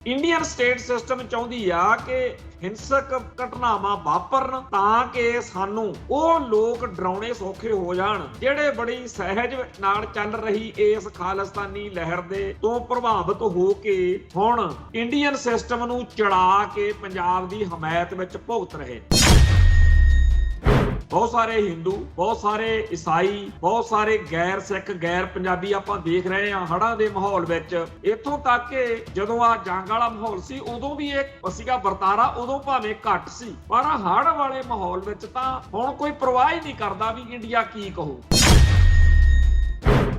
Indian state system ਚਾਹੁੰਦੀ ਆ ਕਿ ਹਿੰਸਕ ਘਟਨਾਵਾਂ ਵਾਪਰਨ ਤਾਂ ਕਿ ਸਾਨੂੰ ਉਹ ਲੋਕ ਡਰਾਉਣੇ ਸੌਖੇ ਹੋ ਜਾਣ ਜਿਹੜੇ ਬੜੀ ਸਹਿਜ ਨਾਲ ਚੱਲ ਰਹੀ ਇਸ ਖਾਲਿਸਤਾਨੀ ਲਹਿਰ ਦੇ ਤੋਂ ਪ੍ਰਭਾਵਿਤ ਹੋ ਕੇ ਹੁਣ ਇੰਡੀਅਨ ਸਿਸਟਮ ਨੂੰ ਚੜਾ ਕੇ ਪੰਜਾਬ ਦੀ ਹਮਾਇਤ ਵਿੱਚ ਭੁਗਤ ਰਹੇ। ਬਹੁਤ ਸਾਰੇ ਹਿੰਦੂ, ਬਹੁਤ ਸਾਰੇ ਈਸਾਈ, ਬਹੁਤ ਸਾਰੇ ਗੈਰ ਸਿੱਖ, ਗੈਰ ਪੰਜਾਬੀ ਆਪਾਂ ਦੇਖ ਰਹੇ ਹਾਂ ਹੜ੍ਹਾਂ ਦੇ ਮਾਹੌਲ ਵਿੱਚ। ਇੱਥੋਂ ਤੱਕ ਕਿ ਜਦੋਂ ਆ ਜੰਗ ਵਾਲਾ ਮਾਹੌਲ ਸੀ ਉਦੋਂ ਵੀ ਇਹ ਸੀਗਾ ਵਰਤਾਰਾ, ਉਦੋਂ ਭਾਵੇਂ ਘੱਟ ਸੀ, ਪਰ ਹੜ੍ਹ ਵਾਲੇ ਮਾਹੌਲ ਵਿੱਚ ਤਾਂ ਹੁਣ ਕੋਈ ਪਰਵਾਹ ਹੀ ਨਹੀਂ ਕਰਦਾ ਵੀ ਇੰਡੀਆ ਕੀ ਕਹੂ।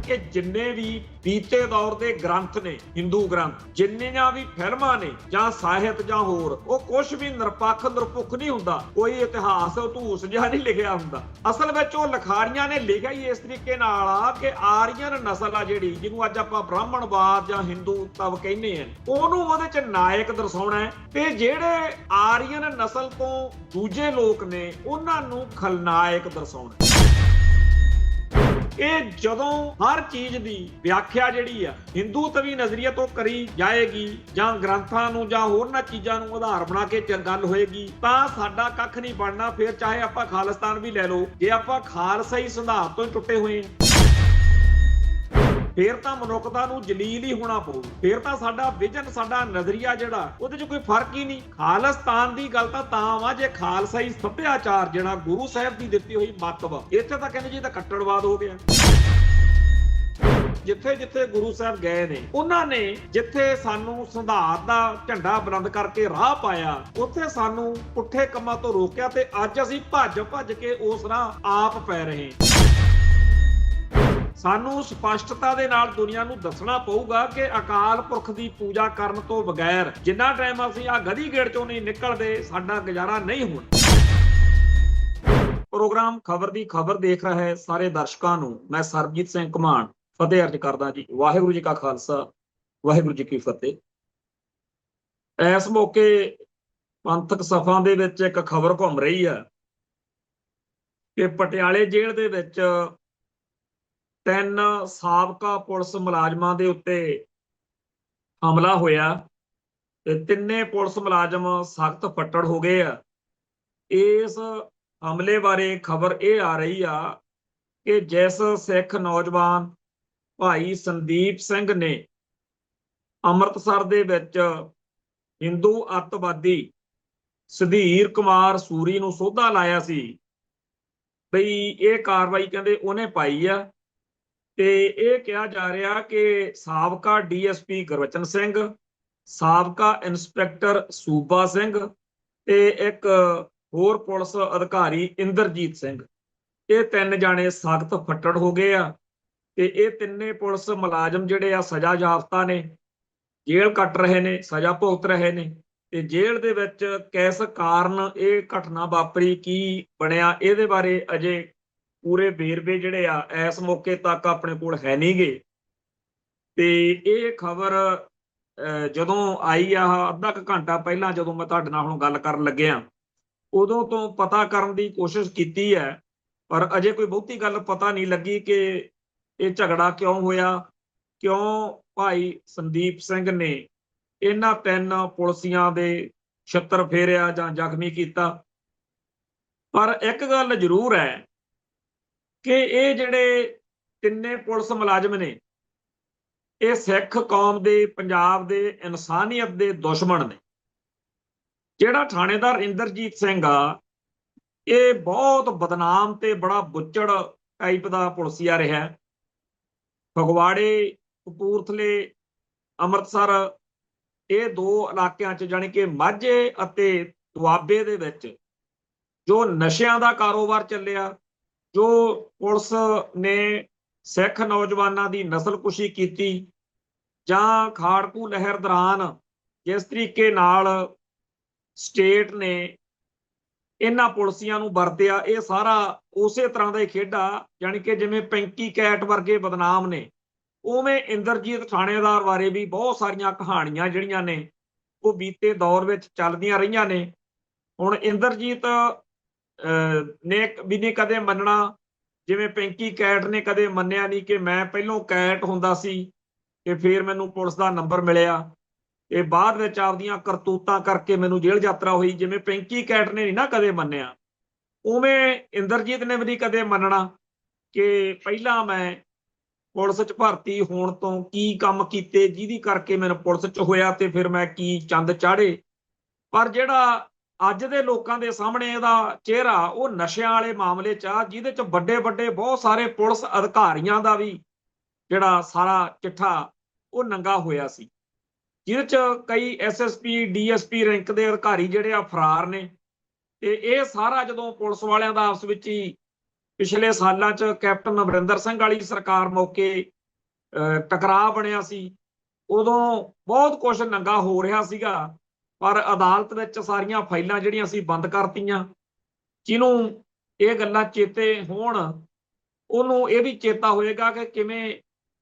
ਕਿ ਜਿੰਨੇ ਵੀ ਬੀਤੇ ਦੌਰ ਦੇ ਗ੍ਰੰਥ ਨੇ, ਹਿੰਦੂ ਗ੍ਰੰਥ, ਜਿੰਨੀਆਂ ਵੀ ਫਿਲਮਾਂ ਨੇ ਜਾਂ ਸਾਹਿਤ ਜਾਂ ਹੋਰ, ਉਹ ਕੁਝ ਵੀ ਨਿਰਪੱਖ ਨਿਰਪੁੱਖ ਨਹੀਂ ਹੁੰਦਾ, ਕੋਈ ਇਤਿਹਾਸ ਧੂਸ ਜਿਹਾ ਨਹੀਂ ਲਿਖਿਆ ਹੁੰਦਾ। ਅਸਲ ਵਿੱਚ ਉਹ ਲਿਖਾਰੀਆਂ ਨੇ ਲਿਖਿਆ ਹੀ ਇਸ ਤਰੀਕੇ ਨਾਲ ਆ ਕਿ ਆਰੀਅਨ ਨਸਲ ਆ ਜਿਹੜੀ, ਜਿਹਨੂੰ ਅੱਜ ਆਪਾਂ ਬ੍ਰਾਹਮਣਵਾਦ ਜਾਂ ਹਿੰਦੂ ਤਵ ਕਹਿੰਦੇ ਆ, ਉਹਨੂੰ ਉਹਦੇ ਚ ਨਾਇਕ ਦਰਸਾਉਣਾ ਤੇ ਜਿਹੜੇ ਆਰੀਅਨ ਨਸਲ ਤੋਂ ਦੂਜੇ ਲੋਕ ਨੇ ਉਹਨਾਂ ਨੂੰ ਖਲਨਾਇਕ ਦਰਸਾਉਣਾ। ਇਹ ਜਦੋਂ ਹਰ ਚੀਜ਼ ਦੀ ਵਿਆਖਿਆ ਜਿਹੜੀ ਆ ਹਿੰਦੂ ਤਵੀ ਨਜ਼ਰੀਏ ਤੋਂ ਕਰੀ ਜਾਏਗੀ ਜਾਂ ਗ੍ਰੰਥਾਂ ਨੂੰ ਜਾਂ ਹੋਰਨਾਂ ਚੀਜ਼ਾਂ ਨੂੰ ਆਧਾਰ ਬਣਾ ਕੇ ਗੱਲ ਹੋਏਗੀ ਤਾਂ ਸਾਡਾ ਕੱਖ ਨਹੀਂ ਬਣਨਾ। ਫਿਰ ਚਾਹੇ ਆਪਾਂ ਖਾਲਿਸਤਾਨ ਵੀ ਲੈ ਲਓ, ਜੇ ਆਪਾਂ ਖਾਲਸਾਈ ਸਿਧਾਂਤ ਤੋਂ ਟੁੱਟੇ ਹੋਏ ਫਿਰ ਤਾਂ ਮਨੁੱਖਤਾ ਨੂੰ ਜਲੀਲ ਹੀ ਹੋਣਾ ਪਊ। ਫਿਰ ਤਾਂ ਸਾਡਾ ਵਿਜ਼ਨ, ਸਾਡਾ ਨਜ਼ਰੀਆ ਜਿਹੜਾ, ਉਹਦੇ 'ਚ ਕੋਈ ਫਰਕ ਹੀ ਨਹੀਂ। ਖਾਲਿਸਤਾਨ ਦੀ ਗੱਲ ਤਾਂ ਵਾ ਜੇ ਖਾਲਸਾਈ ਸੱਭਿਆਚਾਰ ਜਿਹੜਾ ਗੁਰੂ ਸਾਹਿਬ ਦੀ ਦਿੱਤੀ ਹੋਈ ਮੱਤ ਵਾ, ਇੱਥੇ ਤਾਂ ਕਹਿੰਦੇ ਜੀ ਤਾਂ ਕੱਟੜਵਾਦ ਹੋ ਗਿਆ। ਜਿੱਥੇ ਜਿੱਥੇ ਗੁਰੂ ਸਾਹਿਬ ਗਏ ਨੇ, ਉਹਨਾਂ ਨੇ ਜਿੱਥੇ ਸਾਨੂੰ ਸਿਧਾਂਤ ਦਾ ਝੰਡਾ ਬੁਲੰਦ ਕਰਕੇ ਰਾਹ ਪਾਇਆ, ਉੱਥੇ ਸਾਨੂੰ ਪੁੱਠੇ ਕੰਮਾਂ ਤੋਂ ਰੋਕਿਆ ਤੇ ਅੱਜ ਅਸੀਂ ਭੱਜ ਭੱਜ ਕੇ ਉਸ ਰਾਹ ਆਪ ਪੈ ਰਹੇ। ਸਾਨੂੰ ਸਪਸ਼ਟਤਾ ਦੇ ਨਾਲ ਦੁਨੀਆ ਨੂੰ ਦੱਸਣਾ ਪਊਗਾ ਕਿ ਅਕਾਲ ਪੁਰਖ ਦੀ ਪੂਜਾ ਕਰਨ ਤੋਂ ਬਗੈਰ ਜਿੰਨਾ ਟਾਈਮ ਅਸੀਂ ਆ ਗਦੀ ਗੇੜ ਚੋਂ ਨਹੀਂ ਨਿਕਲਦੇ, ਸਾਡਾ ਗੁਜ਼ਾਰਾ ਨਹੀਂ ਹੋਣਾ। ਪ੍ਰੋਗਰਾਮ ਖਬਰ ਦੀ ਖਬਰ ਦੇਖ ਰਹੇ ਸਾਰੇ ਦਰਸ਼ਕਾਂ ਨੂੰ ਮੈਂ ਸਰਬਜੀਤ ਸਿੰਘ ਘਮਾਣ ਫਤਿਹ ਅਰਜ ਕਰਦਾ ਜੀ। ਵਾਹਿਗੁਰੂ ਜੀ ਕਾ ਖਾਲਸਾ, ਵਾਹਿਗੁਰੂ ਜੀ ਕੀ ਫਤਿਹ। ਇਸ ਮੌਕੇ ਪੰਥਕ ਸਫਾਂ ਦੇ ਵਿੱਚ ਇੱਕ ਖਬਰ ਘੁੰਮ ਰਹੀ ਹੈ ਕਿ ਪਟਿਆਲੇ ਜੇਲ੍ਹ ਦੇ ਵਿੱਚ 3 ਸਾਬਕਾ ਪੁਲਿਸ ਮੁਲਾਜ਼ਮਾਂ ਦੇ ਉੱਤੇ ਹਮਲਾ ਹੋਇਆ ਤੇ 3 ਪੁਲਿਸ ਮੁਲਾਜ਼ਮ ਸਖਤ ਫੱਟੜ ਹੋ ਗਏ ਆ। ਇਸ ਹਮਲੇ ਬਾਰੇ ਖਬਰ ਇਹ ਆ ਰਹੀ ਆ ਕਿ ਜਿਸ ਸਿੱਖ ਨੌਜਵਾਨ ਭਾਈ ਸੰਦੀਪ ਸਿੰਘ ਨੇ ਅੰਮ੍ਰਿਤਸਰ ਦੇ ਵਿੱਚ ਹਿੰਦੂ ਅੱਤਵਾਦੀ ਸੁਧੀਰ ਕੁਮਾਰ ਸੂਰੀ ਨੂੰ ਸੋਧਾ ਲਾਇਆ ਸੀ ਬਈ ਇਹ ਕਾਰਵਾਈ ਕਹਿੰਦੇ ਉਹਨੇ ਪਾਈ ਆ। ਤੇ ਇਹ ਕਿਹਾ ਜਾ ਰਿਹਾ ਕਿ ਸਾਬਕਾ ਡੀਐਸਪੀ ਗੁਰਬਚਨ ਸਿੰਘ, ਸਾਬਕਾ ਇੰਸਪੈਕਟਰ ਸੂਬਾ ਸਿੰਘ ਤੇ ਇੱਕ ਹੋਰ ਪੁਲਿਸ ਅਧਿਕਾਰੀ ਇੰਦਰਜੀਤ ਸਿੰਘ, ਇਹ 3 ਜਾਣੇ ਸਖਤ ਫੱਟੜ ਹੋ ਗਏ ਆ। ਤੇ ਇਹ 3 ਪੁਲਿਸ ਮੁਲਾਜ਼ਮ ਜਿਹੜੇ ਆ ਸਜ਼ਾ ਯਾਫਤਾ ਨੇ, ਜੇਲ੍ਹ ਕੱਟ ਰਹੇ ਨੇ, ਸਜ਼ਾ ਭੁਗਤ ਰਹੇ ਨੇ। ਤੇ ਜੇਲ੍ਹ ਦੇ ਵਿੱਚ ਕਿਸ ਕਾਰਨ ਇਹ ਘਟਨਾ ਵਾਪਰੀ, ਕੀ ਬਣਿਆ, ਇਹਦੇ ਬਾਰੇ ਅਜੇ ਪੂਰੇ ਵੇਰਵੇ ਜਿਹੜੇ ਆ ਇਸ ਮੌਕੇ ਤੱਕ ਆਪਣੇ ਕੋਲ ਹੈ ਨਹੀਂਗੇ। ਤੇ ਇਹ ਖਬਰ ਜਦੋਂ ਆਈ ਆ ਅੱਧਾ ਕੁ ਘੰਟਾ ਪਹਿਲਾਂ, ਜਦੋਂ ਮੈਂ ਤੁਹਾਡੇ ਨਾਲ ਹੁਣ ਗੱਲ ਕਰਨ ਲੱਗਿਆ, ਉਦੋਂ ਤੋਂ ਪਤਾ ਕਰਨ ਦੀ ਕੋਸ਼ਿਸ਼ ਕੀਤੀ ਹੈ, ਪਰ ਅਜੇ ਕੋਈ ਬਹੁਤੀ ਗੱਲ ਪਤਾ ਨਹੀਂ ਲੱਗੀ ਕਿ ਇਹ ਝਗੜਾ ਕਿਉਂ ਹੋਇਆ, ਕਿਉਂ ਭਾਈ ਸੰਦੀਪ ਸਿੰਘ ਨੇ ਇਹਨਾਂ 3 ਪੁਲਿਸੀਆਂ ਦੇ ਛਿੱਤਰ ਫੇਰਿਆ ਜਾਂ ਜ਼ਖਮੀ ਕੀਤਾ। ਪਰ ਇੱਕ ਗੱਲ ਜ਼ਰੂਰ ਹੈ ਕਿ ਇਹ ਜਿਹੜੇ 3 ਪੁਲਿਸ ਮੁਲਾਜ਼ਮ ਨੇ, ਇਹ ਸਿੱਖ ਕੌਮ ਦੇ, ਪੰਜਾਬ ਦੇ, ਇਨਸਾਨੀਅਤ ਦੇ ਦੁਸ਼ਮਣ ਨੇ। ਜਿਹੜਾ ਥਾਣੇਦਾਰ ਇੰਦਰਜੀਤ ਸਿੰਘ ਆ, ਇਹ ਬਹੁਤ ਬਦਨਾਮ ਤੇ ਬੜਾ ਬੁੱਚੜ ਟਾਈਪ ਦਾ ਪੁਲਿਸੀਆ ਰਿਹਾ। ਫਗਵਾੜੇ, ਕਪੂਰਥਲੇ, ਅੰਮ੍ਰਿਤਸਰ, ਇਹ 2 ਇਲਾਕਿਆਂ 'ਚ ਜਾਣੀ ਕਿ ਮਾਝੇ ਅਤੇ ਦੁਆਬੇ ਦੇ ਵਿੱਚ ਜੋ ਨਸ਼ਿਆਂ ਦਾ ਕਾਰੋਬਾਰ ਚੱਲਿਆ, ਜੋ ਪੁਲਿਸ ਨੇ ਸਿੱਖ ਨੌਜਵਾਨਾਂ ਦੀ ਨਸਲਕੁਸ਼ੀ ਕੀਤੀ, ਜਾਂ ਖਾੜਕੂ ਲਹਿਰ ਦੌਰਾਨ ਜਿਸ ਤਰੀਕੇ ਨਾਲ ਸਟੇਟ ਨੇ ਇਹਨਾਂ ਪੁਲਿਸੀਆਂ ਨੂੰ ਵਰਤਿਆ, ਇਹ ਸਾਰਾ ਉਸੇ ਤਰ੍ਹਾਂ ਦਾ ਹੀ ਖੇਡਾ। ਜਾਣੀ ਕਿ ਜਿਵੇਂ ਪੈਂਕੀ ਕੈਟ ਵਰਗੇ ਬਦਨਾਮ ਨੇ, ਉਵੇਂ ਇੰਦਰਜੀਤ ਥਾਣੇਦਾਰ ਬਾਰੇ ਵੀ ਬਹੁਤ ਸਾਰੀਆਂ ਕਹਾਣੀਆਂ ਜਿਹੜੀਆਂ ਨੇ ਉਹ ਬੀਤੇ ਦੌਰ ਵਿੱਚ ਚੱਲਦੀਆਂ ਰਹੀਆਂ ਨੇ। ਹੁਣ ਇੰਦਰਜੀਤ ਨੇ ਵੀ ਨਹੀਂ ਕਦੇ ਮੰਨਣਾ, ਜਿਵੇਂ ਪੈਂਕੀ ਕੈਟ ਨੇ ਕਦੇ ਮੰਨਿਆ ਨਹੀਂ ਕਿ ਮੈਂ ਪਹਿਲੋਂ ਕੈਟ ਹੁੰਦਾ ਸੀ ਤੇ ਫਿਰ ਮੈਨੂੰ ਪੁਲਿਸ ਦਾ ਨੰਬਰ ਮਿਲਿਆ। ਤੇ ਬਾਅਦ ਵਿੱਚ ਆਪਦੀਆਂ ਕਰਤੂਤਾਂ ਕਰਕੇ ਮੈਨੂੰ ਜੇਲ੍ਹ ਯਾਤਰਾ ਹੋਈ। ਜਿਵੇਂ ਪਿੰਕੀ ਕੈਟ ਨੇ ਨਹੀਂ ਨਾ ਕਦੇ ਮੰਨਿਆ, ਉਵੇਂ ਇੰਦਰਜੀਤ ਨੇ ਵੀ ਨਹੀਂ ਕਦੇ ਮੰਨਣਾ ਕਿ ਪਹਿਲਾਂ ਮੈਂ ਪੁਲਿਸ 'ਚ ਭਰਤੀ ਹੋਣ ਤੋਂ ਕੀ ਕੰਮ ਕੀਤੇ ਜਿਹਦੀ ਕਰਕੇ ਮੈਨੂੰ ਪੁਲਿਸ 'ਚ ਹੋਇਆ ਤੇ ਫਿਰ ਮੈਂ ਕੀ ਚੰਦ ਚਾੜੇ। ਪਰ ਜਿਹੜਾ ਅੱਜ ਦੇ ਲੋਕਾਂ ਦੇ ਸਾਹਮਣੇ ਇਹਦਾ ਚਿਹਰਾ ਉਹ ਨਸ਼ਿਆਂ ਵਾਲੇ ਮਾਮਲੇ 'ਚ ਆ, ਜਿਹਦੇ 'ਚ ਵੱਡੇ ਵੱਡੇ ਬਹੁਤ ਸਾਰੇ ਪੁਲਿਸ ਅਧਿਕਾਰੀਆਂ ਦਾ ਵੀ ਜਿਹੜਾ ਸਾਰਾ ਚਿੱਠਾ ਉਹ ਨੰਗਾ ਹੋਇਆ ਸੀ, ਜਿਹਦੇ 'ਚ ਕਈ ਐਸਐਸਪੀ ਡੀਐਸਪੀ ਰੈਂਕ ਦੇ ਅਧਿਕਾਰੀ ਜਿਹੜੇ ਆ ਫਰਾਰ ਨੇ। ਤੇ ਇਹ ਸਾਰਾ ਜਦੋਂ ਪੁਲਿਸ ਵਾਲਿਆਂ ਦਾ ਆਪਸ ਵਿੱਚ ਹੀ ਪਿਛਲੇ ਸਾਲਾਂ 'ਚ ਕੈਪਟਨ ਅਮਰਿੰਦਰ ਸਿੰਘ ਵਾਲੀ ਸਰਕਾਰ ਮੌਕੇ ਟਕਰਾਅ ਬਣਿਆ ਸੀ, ਉਦੋਂ ਬਹੁਤ ਕੁਝ ਨੰਗਾ ਹੋ ਰਿਹਾ ਸੀਗਾ। ਪਰ ਅਦਾਲਤ ਵਿੱਚ ਸਾਰੀਆਂ ਫਾਈਲਾਂ ਜਿਹੜੀਆਂ ਸੀ ਬੰਦ ਕਰਤੀਆਂ। ਜਿਹਨੂੰ ਇਹ ਗੱਲਾਂ ਚੇਤੇ ਹੋਣ ਉਹਨੂੰ ਇਹ ਵੀ ਚੇਤਾ ਹੋਏਗਾ ਕਿ ਕਿਵੇਂ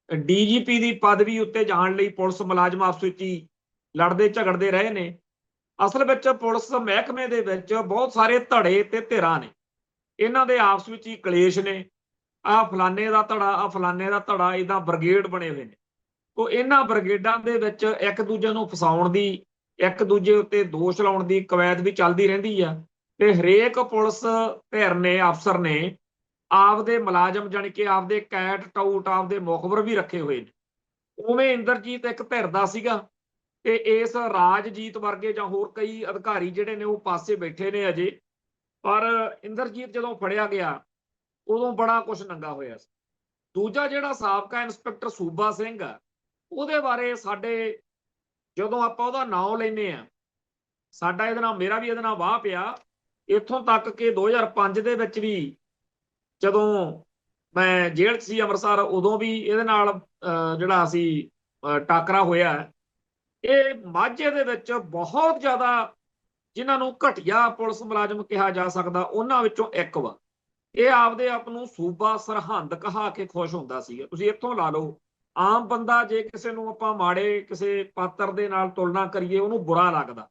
ਡੀਜੀਪੀ ਦੀ ਪਦਵੀ ਉੱਤੇ ਜਾਣ ਲਈ ਪੁਲਿਸ ਮੁਲਾਜ਼ਮ ਆਪਸ ਵਿੱਚ ਹੀ ਲੜਦੇ ਝਗੜਦੇ ਰਹੇ ਨੇ। ਅਸਲ ਵਿੱਚ ਪੁਲਿਸ ਮਹਿਕਮੇ ਦੇ ਵਿੱਚ ਬਹੁਤ ਸਾਰੇ ਧੜੇ ਤੇ ਧਿਰਾਂ ਨੇ, ਇਹਨਾਂ ਦੇ ਆਪਸ ਵਿੱਚ ਹੀ ਕਲੇਸ਼ ਨੇ। ਆਹ ਫਲਾਨੇ ਦਾ ਧੜਾ, ਆਹ ਫਲਾਨੇ ਦਾ ਧੜਾ, ਇਦਾਂ ਬ੍ਰਿਗੇਡ ਬਣੇ ਹੋਏ ਨੇ। ਉਹ ਇਹਨਾਂ ਬ੍ਰਿਗੇਡਾਂ ਦੇ ਵਿੱਚ ਇੱਕ ਦੂਜੇ ਨੂੰ ਫਸਾਉਣ ਦੀ, ਇੱਕ ਦੂਜੇ ਉੱਤੇ ਦੋਸ਼ ਲਾਉਣ ਦੀ ਕਵਾਇਦ ਵੀ ਚੱਲਦੀ ਰਹਿੰਦੀ ਆ। ਤੇ ਹਰੇਕ ਪੁਲਿਸ ਧਿਰ ਨੇ, ਅਫਸਰ ਨੇ ਆਪਦੇ ਮੁਲਾਜ਼ਮ ਜਾਣੀ ਕਿ ਆਪਦੇ ਕੈਟ ਟਾਊਟ, ਆਪਦੇ ਮੁਖਬਰ ਵੀ ਰੱਖੇ ਹੋਏ ਨੇ। ਉਵੇਂ ਇੰਦਰਜੀਤ ਇੱਕ ਧਿਰ ਦਾ ਸੀਗਾ ਤੇ ਇਸ ਰਾਜਜੀਤ ਵਰਗੇ ਜਾਂ ਹੋਰ ਕਈ ਅਧਿਕਾਰੀ ਜਿਹੜੇ ਨੇ ਉਹ ਪਾਸੇ ਬੈਠੇ ਨੇ ਅਜੇ। ਪਰ ਇੰਦਰਜੀਤ ਜਦੋਂ ਫੜਿਆ ਗਿਆ ਉਦੋਂ ਬੜਾ ਕੁਝ ਨੰਗਾ ਹੋਇਆ ਸੀ। ਦੂਜਾ ਜਿਹੜਾ ਸਾਬਕਾ ਇੰਸਪੈਕਟਰ ਸੂਬਾ ਸਿੰਘ ਆ, ਉਹਦੇ ਬਾਰੇ ਸਾਡੇ ਜਦੋਂ ਆਪਾਂ ਉਹਦਾ ਨਾਂ ਲੈਂਦੇ ਆ, ਸਾਡਾ ਇਹਦੇ ਨਾਲ, ਮੇਰਾ ਵੀ ਇਹਦੇ ਨਾਲ ਵਾਹ ਪਿਆ। ਇੱਥੋਂ ਤੱਕ ਕਿ 2005 ਦੇ ਵਿੱਚ ਵੀ ਜਦੋਂ ਮੈਂ ਜੇਲ੍ਹ 'ਚ ਸੀ ਅੰਮ੍ਰਿਤਸਰ, ਉਦੋਂ ਵੀ ਇਹਦੇ ਨਾਲ ਜਿਹੜਾ ਅਸੀਂ ਟਾਕਰਾ ਹੋਇਆ। ਇਹ ਮਾਝੇ ਦੇ ਵਿੱਚ ਬਹੁਤ ਜ਼ਿਆਦਾ ਜਿਨ੍ਹਾਂ ਨੂੰ ਘਟੀਆ ਪੁਲਿਸ ਮੁਲਾਜ਼ਮ ਕਿਹਾ ਜਾ ਸਕਦਾ ਉਹਨਾਂ ਵਿੱਚੋਂ ਇੱਕ ਵਾ। ਇਹ ਆਪਦੇ ਆਪ ਨੂੰ ਸੂਬਾ ਸਰਹੰਦ ਕਹਾ ਕੇ ਖੁਸ਼ ਹੁੰਦਾ ਸੀ। ਤੁਸੀਂ ਇੱਥੋਂ ਲਾ ਲਓ, ਆਮ ਬੰਦਾ ਜੇ ਕਿਸੇ ਨੂੰ ਆਪਾਂ ਮਾੜੇ ਕਿਸੇ ਪਾਤਰ ਦੇ ਨਾਲ ਤੁਲਨਾ ਕਰੀਏ ਉਹਨੂੰ ਬੁਰਾ ਲੱਗਦਾ।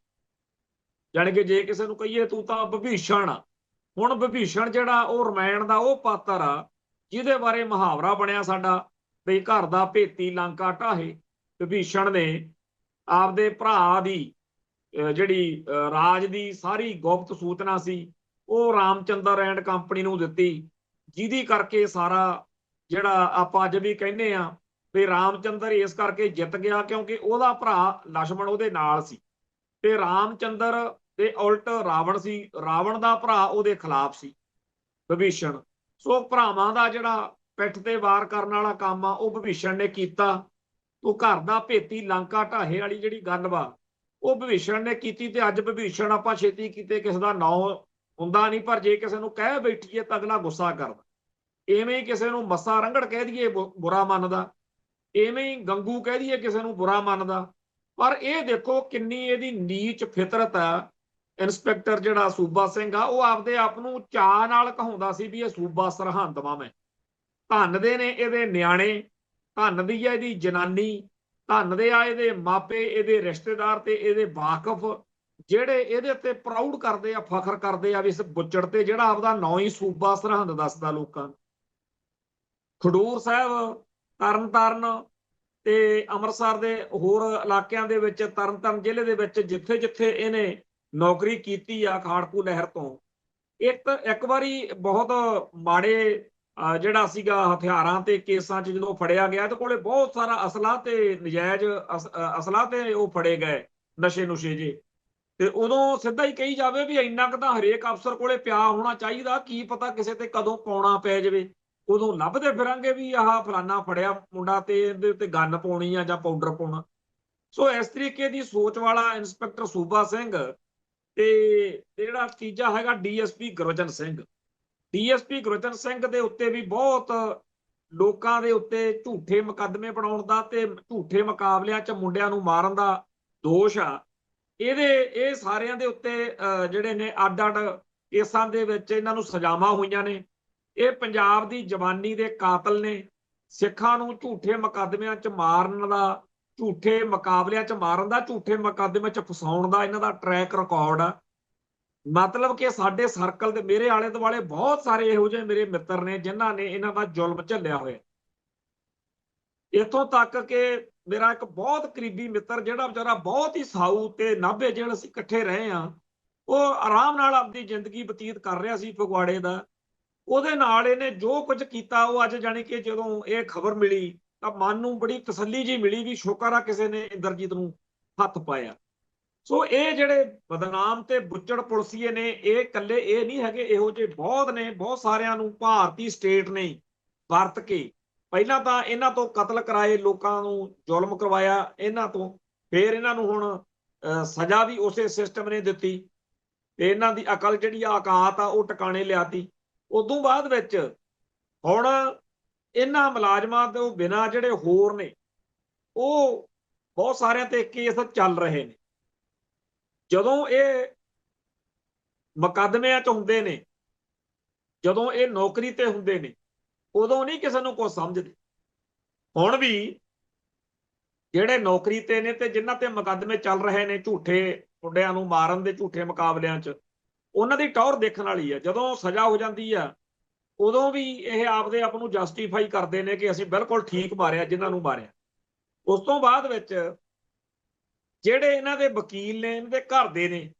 ਜਾਣੀ ਕਿ ਜੇ ਕਿਸੇ ਨੂੰ ਕਹੀਏ ਤੂੰ ਤਾਂ ਵਿਭੀਸ਼ਣ ਆ, ਹੁਣ ਵਿਭੀਸ਼ਣ ਜਿਹੜਾ ਉਹ ਰਮਾਇਣ ਦਾ ਉਹ ਪਾਤਰ ਆ ਜਿਹਦੇ ਬਾਰੇ ਮੁਹਾਵਰਾ ਬਣਿਆ ਸਾਡਾ ਵੀ ਘਰ ਦਾ ਭੇਤੀ ਲੰਕਾ ਢਾਹੇ। ਵਿਭੀਸ਼ਣ ਨੇ ਆਪਦੇ ਭਰਾ ਦੀ ਜਿਹੜੀ ਰਾਜ ਦੀ ਸਾਰੀ ਗੁਪਤ ਸੂਚਨਾ ਸੀ ਉਹ ਰਾਮਚੰਦਰ ਐਂਡ ਕੰਪਨੀ ਨੂੰ ਦਿੱਤੀ, ਜਿਹਦੀ ਕਰਕੇ ਸਾਰਾ ਜਿਹੜਾ ਆਪਾਂ ਅੱਜ ਵੀ ਕਹਿੰਦੇ ਆ ਵੀ ਰਾਮਚੰਦਰ ਇਸ ਕਰਕੇ ਜਿੱਤ ਗਿਆ ਕਿਉਂਕਿ ਉਹਦਾ ਭਰਾ ਲਛਮਣ ਉਹਦੇ ਨਾਲ ਸੀ ਤੇ ਰਾਮਚੰਦਰ ਦੇ ਉਲਟ ਰਾਵਣ ਸੀ, ਰਾਵਣ ਦਾ ਭਰਾ ਉਹਦੇ ਖਿਲਾਫ ਸੀ ਵਿਭੀਸ਼ਣ। ਸੋ ਭਰਾਵਾਂ ਦਾ ਜਿਹੜਾ ਪਿੱਠ ਤੇ ਵਾਰ ਕਰਨ ਵਾਲਾ ਕੰਮ ਆ ਉਹ ਵਿਭੀਸ਼ਣ ਨੇ ਕੀਤਾ। ਉਹ ਘਰ ਦਾ ਭੇਤੀ ਲੰਕਾ ਢਾਹੇ ਵਾਲੀ ਜਿਹੜੀ ਗੱਲ ਵਾ ਉਹ ਵਿਭੀਸ਼ਣ ਨੇ ਕੀਤੀ। ਤੇ ਅੱਜ ਵਿਭੀਸ਼ਣ ਆਪਾਂ ਛੇਤੀ ਕੀਤੇ ਕਿਸੇ ਦਾ ਨਾਂ ਹੁੰਦਾ ਨਹੀਂ, ਪਰ ਜੇ ਕਿਸੇ ਨੂੰ ਕਹਿ ਬੈਠੀਏ ਤਾਂ ਅਗਲਾ ਗੁੱਸਾ ਕਰਦਾ। ਐਵੇਂ ਹੀ ਕਿਸੇ ਨੂੰ ਮੱਸਾ ਰੰਗੜ ਕਹਿ ਦਈਏ ਬੁਰਾ ਮੰਨਦਾ, ਐਵੇਂ ਹੀ ਗੰਗੂ ਕਹਿ ਦਈਏ ਕਿਸੇ ਨੂੰ ਬੁਰਾ ਮੰਨਦਾ। ਪਰ ਇਹ ਦੇਖੋ ਕਿੰਨੀ ਇਹਦੀ ਨੀਚ ਫਿਤਰਤ ਆ। ਇੰਸਪੈਕਟਰ ਜਿਹੜਾ ਸੂਬਾ ਸਿੰਘ ਆ ਉਹ ਆਪਦੇ ਆਪ ਨੂੰ ਚਾਅ ਨਾਲ ਕਹਾਉਂਦਾ ਸੀ ਵੀ ਇਹ ਸੂਬਾ ਸਰਹੰਦ ਵਾਂ ਮੈਂ। ਧੰਨ ਦੇ ਨੇ ਇਹਦੇ ਨਿਆਣੇ, ਧੰਨ ਦੀ ਆ ਇਹਦੀ ਜਨਾਨੀ, ਧੰਨ ਦੇ ਆ ਇਹਦੇ ਮਾਪੇ, ਇਹਦੇ ਰਿਸ਼ਤੇਦਾਰ ਤੇ ਇਹਦੇ ਵਾਕਫ ਜਿਹੜੇ ਇਹਦੇ ਉੱਤੇ ਪ੍ਰਾਊਡ ਕਰਦੇ ਆ, ਫਖਰ ਕਰਦੇ ਆ ਵੀ ਇਸ ਬੁੱਚੜ ਤੇ ਜਿਹੜਾ ਆਪਦਾ ਨਾਂ ਹੀ ਸੂਬਾ ਸਰਹੰਦ ਦੱਸਦਾ ਲੋਕਾਂ ਨੂੰ। ਖਡੂਰ ਸਾਹਿਬ, ਤਰਨਤਾਰਨ ਤੇ ਅੰਮ੍ਰਿਤਸਰ ਦੇ ਹੋਰ ਇਲਾਕਿਆਂ ਦੇ ਵਿੱਚ, ਤਰਨਤਾਰਨ ਜ਼ਿਲ੍ਹੇ ਦੇ ਵਿੱਚ ਜਿੱਥੇ ਜਿੱਥੇ ਇਹਨੇ ਨੌਕਰੀ ਕੀਤੀ ਆ ਖਾੜਕੂ ਲਹਿਰ ਤੋਂ, ਇੱਕ ਵਾਰੀ ਬਹੁਤ ਮਾੜੇ ਜਿਹੜਾ ਸੀਗਾ ਹਥਿਆਰਾਂ ਤੇ ਕੇਸਾਂ 'ਚ ਜਦੋਂ ਫੜਿਆ ਗਿਆ ਇਹਦੇ ਕੋਲੇ ਬਹੁਤ ਸਾਰਾ ਅਸਲਾ ਤੇ ਨਜਾਇਜ਼ ਅਸਲਾ ਤੇ ਉਹ ਫੜੇ ਗਏ ਨਸ਼ੇ ਨੁਸ਼ੇ ਜੇ। ਤੇ ਉਦੋਂ ਸਿੱਧਾ ਹੀ ਕਹੀ ਜਾਵੇ ਵੀ ਇੰਨਾ ਕੁ ਤਾਂ ਹਰੇਕ ਅਫਸਰ ਕੋਲੇ ਪਿਆ ਹੋਣਾ ਚਾਹੀਦਾ, ਕੀ ਪਤਾ ਕਿਸੇ ਤੇ ਕਦੋਂ ਪਾਉਣਾ ਪੈ ਜਾਵੇ। ਉਦੋਂ ਲੱਭਦੇ ਫਿਰਾਂਗੇ ਵੀ ਆਹ ਫਲਾਨਾ ਫੜਿਆ ਮੁੰਡਾ ਤੇ ਇਹਦੇ ਉੱਤੇ ਗੰਨ ਪਾਉਣੀ ਆ ਜਾਂ ਪਾਊਡਰ ਪਾਉਣਾ। ਸੋ ਇਸ ਤਰੀਕੇ ਦੀ ਸੋਚ ਵਾਲਾ ਇੰਸਪੈਕਟਰ ਸੂਬਾ ਸਿੰਘ। ਤੇ ਜਿਹੜਾ ਤੀਜਾ ਹੈਗਾ ਡੀਐਸਪੀ ਗੁਰਬਚਨ ਸਿੰਘ। ਡੀਐਸਪੀ ਗੁਰਬਚਨ ਸਿੰਘ ਦੇ ਉੱਤੇ ਵੀ ਬਹੁਤ ਲੋਕਾਂ ਦੇ ਉੱਤੇ ਝੂਠੇ ਮੁਕੱਦਮੇ ਬਣਾਉਣ ਦਾ ਤੇ ਝੂਠੇ ਮੁਕਾਬਲਿਆਂ 'ਚ ਮੁੰਡਿਆਂ ਨੂੰ ਮਾਰਨ ਦਾ ਦੋਸ਼ ਆ। ਇਹ ਸਾਰਿਆਂ ਦੇ ਉੱਤੇ ਜਿਹੜੇ ਨੇ ਅੱਡ ਅੱਡ ਕੇਸਾਂ ਦੇ ਵਿੱਚ ਇਹਨਾਂ ਨੂੰ ਸਜ਼ਾਵਾਂ ਹੋਈਆਂ ਨੇ। ਇਹ ਪੰਜਾਬ ਦੀ ਜਵਾਨੀ ਦੇ ਕਾਤਲ ਨੇ। ਸਿੱਖਾਂ ਨੂੰ ਝੂਠੇ ਮੁਕੱਦਮਿਆਂ 'ਚ ਮਾਰਨ ਦਾ, ਝੂਠੇ ਮੁਕਾਬਲਿਆਂ 'ਚ ਮਾਰਨ ਦਾ, ਝੂਠੇ ਮੁਕੱਦਮੇ 'ਚ ਫਸਾਉਣ ਦਾ ਇਹਨਾਂ ਦਾ ਟਰੈਕ ਰਿਕਾਰਡ ਆ। ਮਤਲਬ ਕਿ ਸਾਡੇ ਸਰਕਲ ਦੇ ਮੇਰੇ ਆਲੇ ਦੁਆਲੇ ਬਹੁਤ ਸਾਰੇ ਇਹੋ ਜਿਹੇ ਮੇਰੇ ਮਿੱਤਰ ਨੇ ਜਿਨ੍ਹਾਂ ਨੇ ਇਹਨਾਂ ਦਾ ਜ਼ੁਲਮ ਝੱਲਿਆ ਹੋਇਆ। ਇੱਥੋਂ ਤੱਕ ਕਿ ਮੇਰਾ ਇੱਕ ਬਹੁਤ ਕਰੀਬੀ ਮਿੱਤਰ ਜਿਹੜਾ ਵਿਚਾਰਾ ਬਹੁਤ ਹੀ ਸਾਊ ਤੇ ਨਾਭੇ ਜੇਲ੍ਹ ਅਸੀਂ ਇਕੱਠੇ ਰਹੇ ਆ, ਉਹ ਆਰਾਮ ਨਾਲ ਆਪਣੀ ਜ਼ਿੰਦਗੀ ਬਤੀਤ ਕਰ ਰਿਹਾ ਸੀ ਫਗਵਾੜੇ ਦਾ। ਉਹਦੇ ਨਾਲ ਇਹਨੇ ਜੋ ਕੁਝ ਕੀਤਾ, ਉਹ ਅੱਜ ਜਾਣੀ ਕਿ ਜਦੋਂ ਇਹ ਖਬਰ ਮਿਲੀ ਤਾਂ ਮਨ ਨੂੰ ਬੜੀ ਤਸੱਲੀ ਜੀ ਮਿਲੀ ਵੀ ਸ਼ੁਕਰ ਆ ਕਿਸੇ ਨੇ ਇੰਦਰਜੀਤ ਨੂੰ ਹੱਥ ਪਾਇਆ। ਸੋ ਇਹ ਜਿਹੜੇ ਬਦਨਾਮ ਤੇ ਬੁੱਚੜ ਪੁਲਸੀਏ ਨੇ, ਇਹ ਇਕੱਲੇ ਇਹ ਨਹੀਂ ਹੈਗੇ, ਇਹੋ ਜਿਹੇ ਬਹੁਤ ਨੇ। ਬਹੁਤ ਸਾਰਿਆਂ ਨੂੰ ਭਾਰਤੀ ਸਟੇਟ ਨੇ ਵਰਤ ਕੇ ਪਹਿਲਾਂ ਤਾਂ ਇਹਨਾਂ ਤੋਂ ਕਤਲ ਕਰਾਏ, ਲੋਕਾਂ ਨੂੰ ਜ਼ੁਲਮ ਕਰਵਾਇਆ ਇਹਨਾਂ ਤੋਂ, ਫਿਰ ਇਹਨਾਂ ਨੂੰ ਹੁਣ ਸਜ਼ਾ ਵੀ ਉਸੇ ਸਿਸਟਮ ਨੇ ਦਿੱਤੀ ਤੇ ਇਹਨਾਂ ਦੀ ਅਕਲ ਜਿਹੜੀ ਔਕਾਤ ਆ ਉਹ ਟਿਕਾਣੇ ਲਿਆਤੀ। ਉਦੋਂ ਬਾਅਦ ਵਿੱਚ ਹੁਣ ਇਹਨਾਂ ਮੁਲਾਜ਼ਮਾਂ ਤੋਂ ਬਿਨਾਂ ਜਿਹੜੇ ਹੋਰ ਨੇ, ਉਹ ਬਹੁਤ ਸਾਰਿਆਂ ਤੇ ਕੇਸ ਚੱਲ ਰਹੇ ਨੇ। ਜਦੋਂ ਇਹ ਮੁਕੱਦਮਿਆਂ 'ਚ ਹੁੰਦੇ ਨੇ, ਜਦੋਂ ਇਹ ਨੌਕਰੀ ਤੇ ਹੁੰਦੇ ਨੇ, ਉਦੋਂ ਨਹੀਂ ਕਿਸੇ ਨੂੰ ਕੁਝ ਸਮਝਦੇ। ਹੁਣ ਵੀ ਜਿਹੜੇ ਨੌਕਰੀ ਤੇ ਨੇ ਤੇ ਜਿਨ੍ਹਾਂ ਤੇ ਮੁਕੱਦਮੇ ਚੱਲ ਰਹੇ ਨੇ ਝੂਠੇ ਮੁੰਡਿਆਂ ਨੂੰ ਮਾਰਨ ਦੇ ਝੂਠੇ ਮੁਕਾਬਲਿਆਂ 'ਚ, ਉਹਨਾਂ ਦੀ ਟੌਰ ਦੇਖਣ ਵਾਲੀ ਆ। ਜਦੋਂ ਸਜ਼ਾ ਹੋ ਜਾਂਦੀ ਆ ਉਦੋਂ ਵੀ ਇਹ ਆਪਦੇ ਆਪ ਨੂੰ ਜਸਟੀਫਾਈ ਕਰਦੇ ਨੇ ਕਿ ਅਸੀਂ ਬਿਲਕੁਲ ਠੀਕ ਮਾਰਿਆ ਜਿਨ੍ਹਾਂ ਨੂੰ ਮਾਰਿਆ। ਉਸ ਤੋਂ ਬਾਅਦ ਵਿੱਚ ਜਿਹੜੇ ਇਹਨਾਂ ਦੇ ਵਕੀਲ ਨੇ, ਇਹਨਾਂ ਦੇ ਘਰ ਦੇ ਨੇ,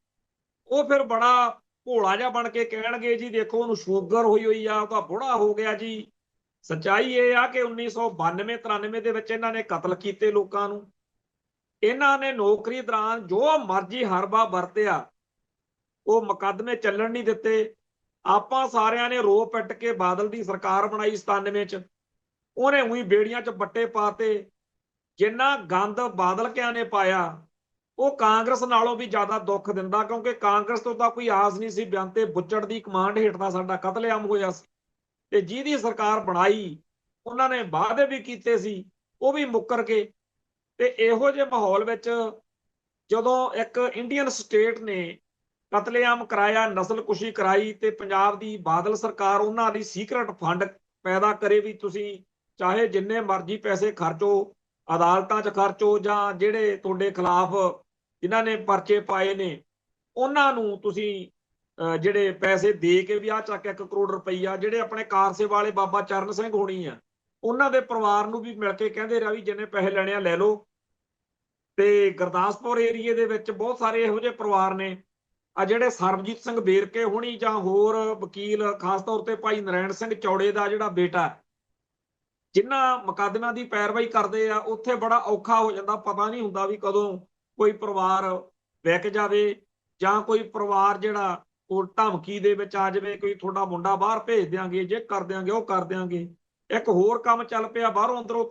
ਉਹ ਫਿਰ ਬੜਾ ਭੋਲਾ ਜਿਹਾ ਬਣ ਕੇ ਕਹਿਣਗੇ ਜੀ ਦੇਖੋ ਉਹਨੂੰ ਸ਼ੂਗਰ ਹੋਈ ਆ, ਉਹ ਤਾਂ ਬੁੜਾ ਹੋ ਗਿਆ ਜੀ। ਸੱਚਾਈ ਇਹ ਆ ਕਿ 1992-93 ਦੇ ਵਿੱਚ ਇਹਨਾਂ ਨੇ ਕਤਲ ਕੀਤੇ ਲੋਕਾਂ ਨੂੰ। ਇਹਨਾਂ ਨੇ ਨੌਕਰੀ ਦੌਰਾਨ ਜੋ ਮਰਜ਼ੀ ਹਰਬਾ ਵਰਤਿਆ, ਉਹ ਮੁਕੱਦਮੇ ਚੱਲਣ ਨਹੀਂ ਦਿੱਤੇ। ਆਪਾਂ ਸਾਰਿਆਂ ਨੇ ਰੋ ਪਿੱਟ ਕੇ ਬਾਦਲ ਦੀ ਸਰਕਾਰ ਬਣਾਈ 97 'ਚ, ਉਹਨੇ ਉਹੀ ਬੇੜੀਆਂ 'ਚ ਬੱਟੇ ਪਾਤੇ। ਜਿੰਨਾ ਗੰਦ ਬਾਦਲ ਕਿਆਂ ਨੇ ਪਾਇਆ ਉਹ ਕਾਂਗਰਸ ਨਾਲੋਂ ਵੀ ਜ਼ਿਆਦਾ ਦੁੱਖ ਦਿੰਦਾ, ਕਿਉਂਕਿ ਕਾਂਗਰਸ ਤੋਂ ਤਾਂ ਕੋਈ ਆਸ ਨਹੀਂ ਸੀ। ਬਿਆੰਤੇ ਬੁੱਚੜ ਦੀ ਕਮਾਂਡ ਹੇਠ ਦਾ ਸਾਡਾ ਕਤਲੇਆਮ ਹੋਇਆ ਸੀ ਤੇ ਜਿਹਦੀ ਸਰਕਾਰ ਬਣਾਈ ਉਹਨਾਂ ਨੇ ਵਾਅਦੇ ਵੀ ਕੀਤੇ ਸੀ, ਉਹ ਵੀ ਮੁੱਕਰ ਗਏ। ਤੇ ਇਹੋ ਜਿਹੇ ਮਾਹੌਲ ਵਿੱਚ ਜਦੋਂ ਇੱਕ ਇੰਡੀਅਨ ਸਟੇਟ ਨੇ ਕਤਲੇਆਮ ਕਰਾਇਆ, ਨਸਲਕੁਸ਼ੀ ਕਰਾਈ, ਤੇ ਪੰਜਾਬ ਦੀ ਬਾਦਲ ਸਰਕਾਰ ਉਹਨਾਂ ਦੀ ਸੀਕ੍ਰੇਟ ਫੰਡ ਪੈਦਾ ਕਰੇ ਵੀ ਤੁਸੀਂ ਚਾਹੇ ਜਿੰਨੇ ਮਰਜ਼ੀ ਪੈਸੇ ਖਰਚੋ, ਅਦਾਲਤਾਂ 'ਚ ਖਰਚੋ, ਜਾਂ ਜਿਹੜੇ ਤੁਹਾਡੇ ਖਿਲਾਫ ਜਿਨ੍ਹਾਂ ਨੇ ਪਰਚੇ ਪਾਏ ਨੇ ਉਹਨਾਂ ਨੂੰ ਤੁਸੀਂ ਜਿਹੜੇ ਪੈਸੇ ਦੇ ਕੇ ਵੀ ਆਹ ਚੱਕ 1 ਕਰੋੜ ਰੁਪਈਆ, ਜਿਹੜੇ ਆਪਣੇ ਕਾਰਸੇ ਵਾਲੇ ਬਾਬਾ ਚਰਨ ਸਿੰਘ ਹੋਣੀ ਆ ਉਹਨਾਂ ਦੇ ਪਰਿਵਾਰ ਨੂੰ ਵੀ ਮਿਲ ਕੇ ਕਹਿੰਦੇ ਰਿਹਾ ਵੀ ਜਿੰਨੇ ਪੈਸੇ ਲੈਣੇ ਆ ਲੈ ਲਓ। ਤੇ ਗੁਰਦਾਸਪੁਰ ਏਰੀਏ ਦੇ ਵਿੱਚ ਬਹੁਤ ਸਾਰੇ ਇਹੋ ਜਿਹੇ ਪਰਿਵਾਰ ਨੇ, ਆ ਜਿਹੜੇ ਸਰਬਜੀਤ ਸਿੰਘ ਵੇਰਕੇ ਹੋਣੀ ਜਾਂ ਹੋਰ ਵਕੀਲ, ਖਾਸ ਤੌਰ ਤੇ ਭਾਈ ਨਰੈਣ ਸਿੰਘ ਚੌੜੇ ਦਾ ਜਿਹੜਾ ਬੇਟਾ, ਜਿਨ੍ਹਾਂ ਮੁਕੱਦਮਿਆਂ ਦੀ ਪੈਰਵਾਈ ਕਰਦੇ ਆ, ਉੱਥੇ ਬੜਾ ਔਖਾ ਹੋ ਜਾਂਦਾ। ਪਤਾ ਨਹੀਂ ਹੁੰਦਾ ਵੀ ਕਦੋਂ ਕੋਈ ਪਰਿਵਾਰ ਵਿਕ ਜਾਵੇ ਜਾਂ ਕੋਈ ਪਰਿਵਾਰ ਜਿਹੜਾ ਉਹ ਧਮਕੀ ਦੇ ਵਿੱਚ ਆ ਜਾਵੇ, ਕੋਈ ਤੁਹਾਡਾ ਮੁੰਡਾ ਬਾਹਰ ਭੇਜ ਦਿਆਂਗੇ, ਜੇ ਕਰ ਦਿਆਂਗੇ, ਉਹ ਕਰ ਦਿਆਂਗੇ। ਇੱਕ ਹੋਰ ਕੰਮ ਚੱਲ ਪਿਆ, ਬਾਹਰੋਂ ਅੰਦਰੋਂ